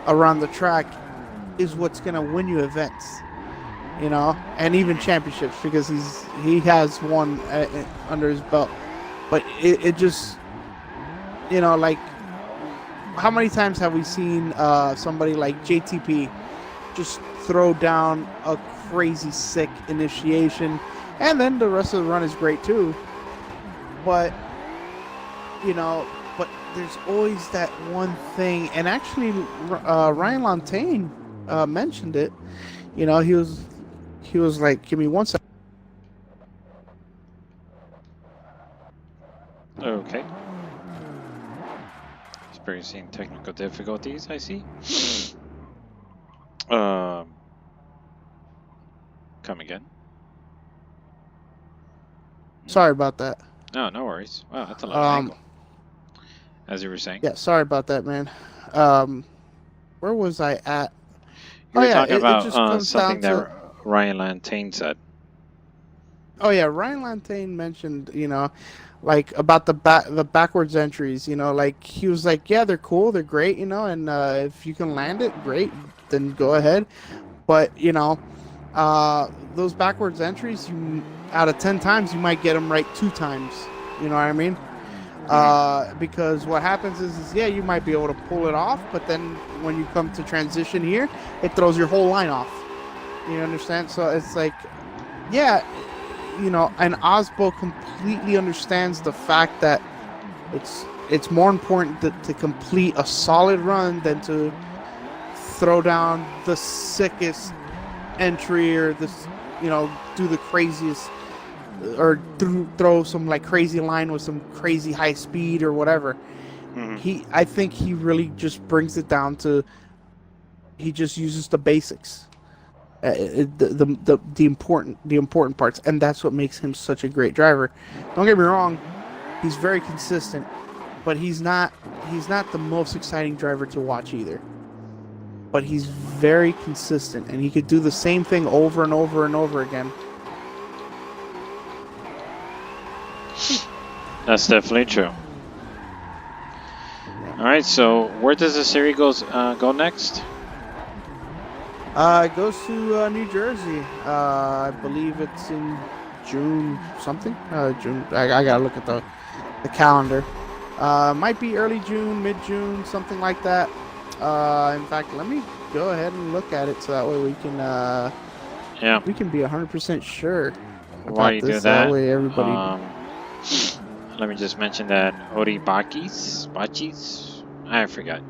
around the track is what's gonna win you events, and even championships, because he has one under his belt. But it just, how many times have we seen somebody like JTP just throw down a crazy sick initiation, and then the rest of the run is great too. But, but there's always that one thing, and actually Ryan Lantain mentioned it. He was like, give me 1 second. Okay. Experiencing technical difficulties, I see. Come again. Sorry about that. No worries. Wow, that's a lot of angle. As you were saying. Yeah, sorry about that, man. Where was I at? You were talking about something that Ryan Lantain said. Oh yeah, Ryan Lantain mentioned, about the backwards entries. He was like, yeah, they're cool, they're great, and if you can land it, great, then go ahead. But those backwards entries, out of 10 times, you might get them right 2 times. You know what I mean? Because what happens is you might be able to pull it off, but then when you come to transition here, it throws your whole line off. You understand? So it's like, and Aasbo completely understands the fact that it's more important to complete a solid run than to throw down the sickest entry or this, do the craziest, or throw some crazy line with some crazy high speed or whatever. I think he really just brings it down to, he just uses the basics, the important parts, and that's what makes him such a great driver. Don't get me wrong, he's very consistent, but he's not the most exciting driver to watch either. But he's very consistent, and he could do the same thing over and over and over again. That's definitely true. All right, so where does the series go next? It goes to New Jersey. I believe it's in June something. June. I gotta look at the calendar. Might be early June, mid-June, something like that. In fact, let me go ahead and look at it so that way we can we can be 100% sure Why about you this. do that? Way everybody. Let me just mention that Bakchis, I forgot.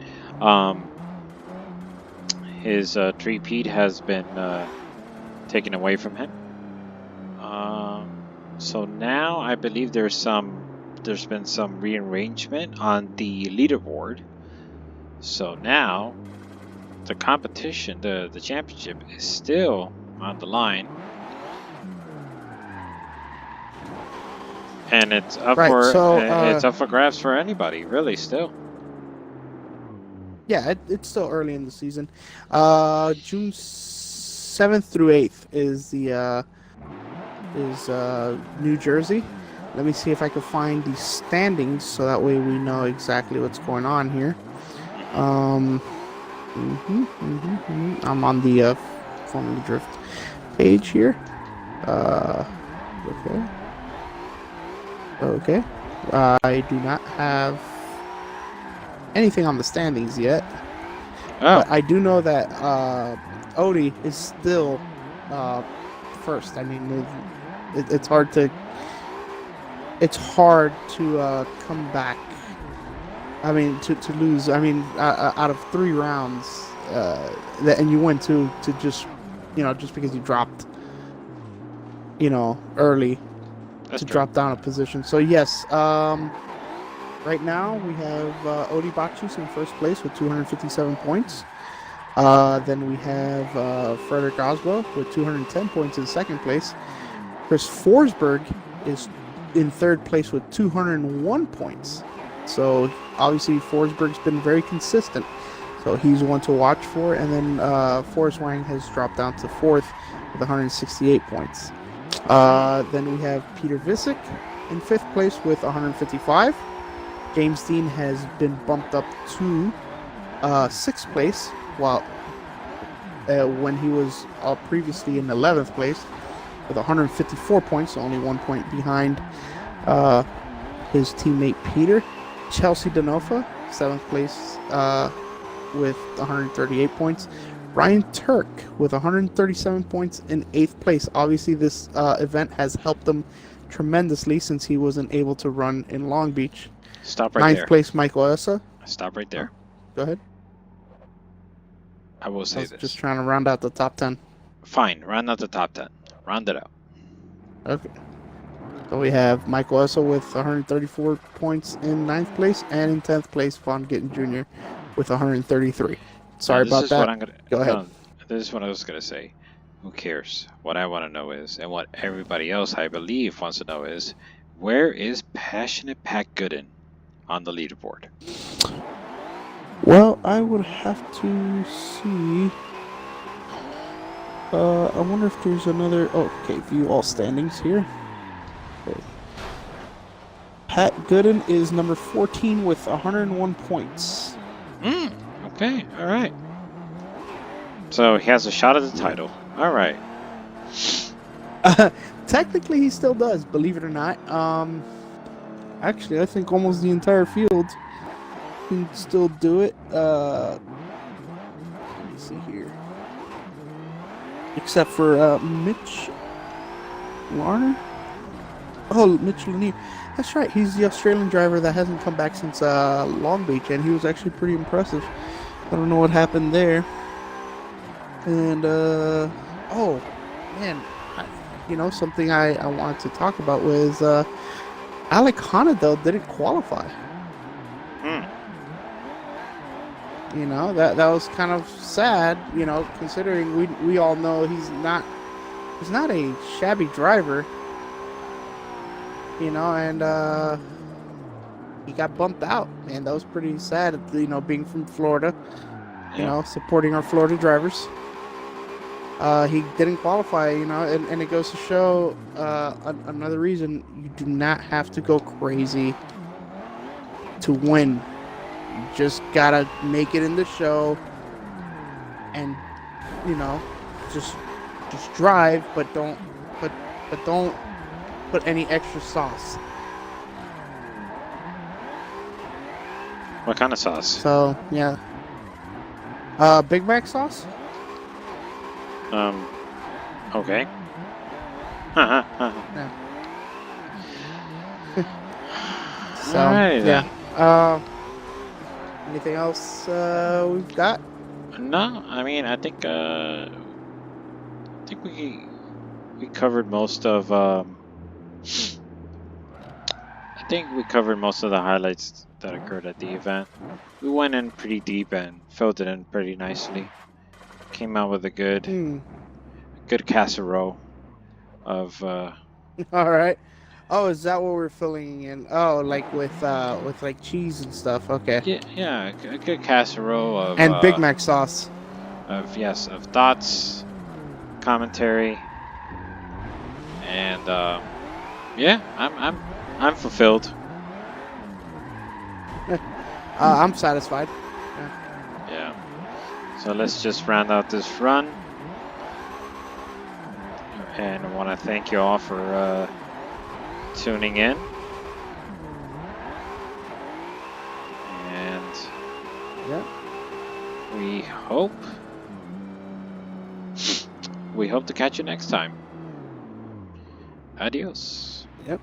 His three-peat has been taken away from him. So now I believe there's been some rearrangement on the leaderboard. So now the competition, the championship, is still on the line. And it's up it's up for grabs for anybody, really, still. Yeah, it's still early in the season. June 7th through 8th is New Jersey. Let me see if I can find the standings so that way we know exactly what's going on here. I'm on the Formula Drift page here. Okay. I do not have anything on the standings yet. But I do know that Odie is still first. I mean, it's hard to come back. I mean, to lose. I mean, out of 3 rounds, and you went to just because you dropped, early. That's to true. Drop down a position. So yes, right now we have Bakchis in first place with 257 points. Then we have Fredric Aasbo with 210 points in second place. Chris Forsberg is in third place with 201 points. So obviously Forsberg's been very consistent. So he's one to watch for. And then Forrest Wang has dropped down to fourth with 168 points. Then we have Peter Visick in fifth place with 155. James Deane has been bumped up to sixth place, while when he was previously in 11th place with 154 points, only 1 point behind his teammate Peter. Chelsea Denofa, 7th place with 138 points. Ryan Turk with 137 points in 8th place. Obviously, this event has helped him tremendously since he wasn't able to run in Long Beach. Stop right there. 9th place, Michael Essa. Stop right there. Go ahead. I will say this. Just trying to round out the top 10. Fine, round out the top 10. Round it out. Okay. So we have Michael Essa with 134 points in 9th place, and in 10th place, Von Gittin Jr. with 133. Sorry about that. Go ahead. No, this is what I was going to say. Who cares? What I want to know is, and what everybody else, I believe, wants to know is, where is Passionate Pat Goodin on the leaderboard? Well, I would have to see. I wonder if there's another. Oh, okay, view all standings here. Okay. Pat Goodin is number 14 with 101 points. Okay, all right. So he has a shot at the title. All right. Technically, he still does, believe it or not. Actually, I think almost the entire field can still do it. Let me see here. Except for Mitch Larner. Oh, Mitch Lanier. That's right. He's the Australian driver that hasn't come back since Long Beach, and he was actually pretty impressive. I don't know what happened there. And, oh, man. Something I wanted to talk about was Alec Honadell didn't qualify. That was kind of sad, considering we all know he's not a shabby driver, and he got bumped out, man. That was pretty sad, you know, being from Florida, you Yeah. know, supporting our Florida drivers. He didn't qualify, you know, and it goes to show another reason you do not have to go crazy to win. You just gotta make it in the show, and you know, just drive, but don't put any extra sauce. What kind of sauce? So yeah, Big Mac sauce. Okay. Yeah. So Alright, yeah. Anything else we've got? No, I mean, I think we covered most of I think we covered most of the highlights that occurred at the event. We went in pretty deep and filled it in pretty nicely. Came out with a good casserole of All right. Oh, is that what we're filling in? Oh, like with like cheese and stuff. Okay. yeah, a good casserole of And Big Mac sauce. of thoughts, commentary, and yeah, I'm fulfilled. I'm satisfied. Yeah. So let's just round out this run, and I want to thank you all for tuning in. And Yeah. we hope to catch you next time. Adios. Yep.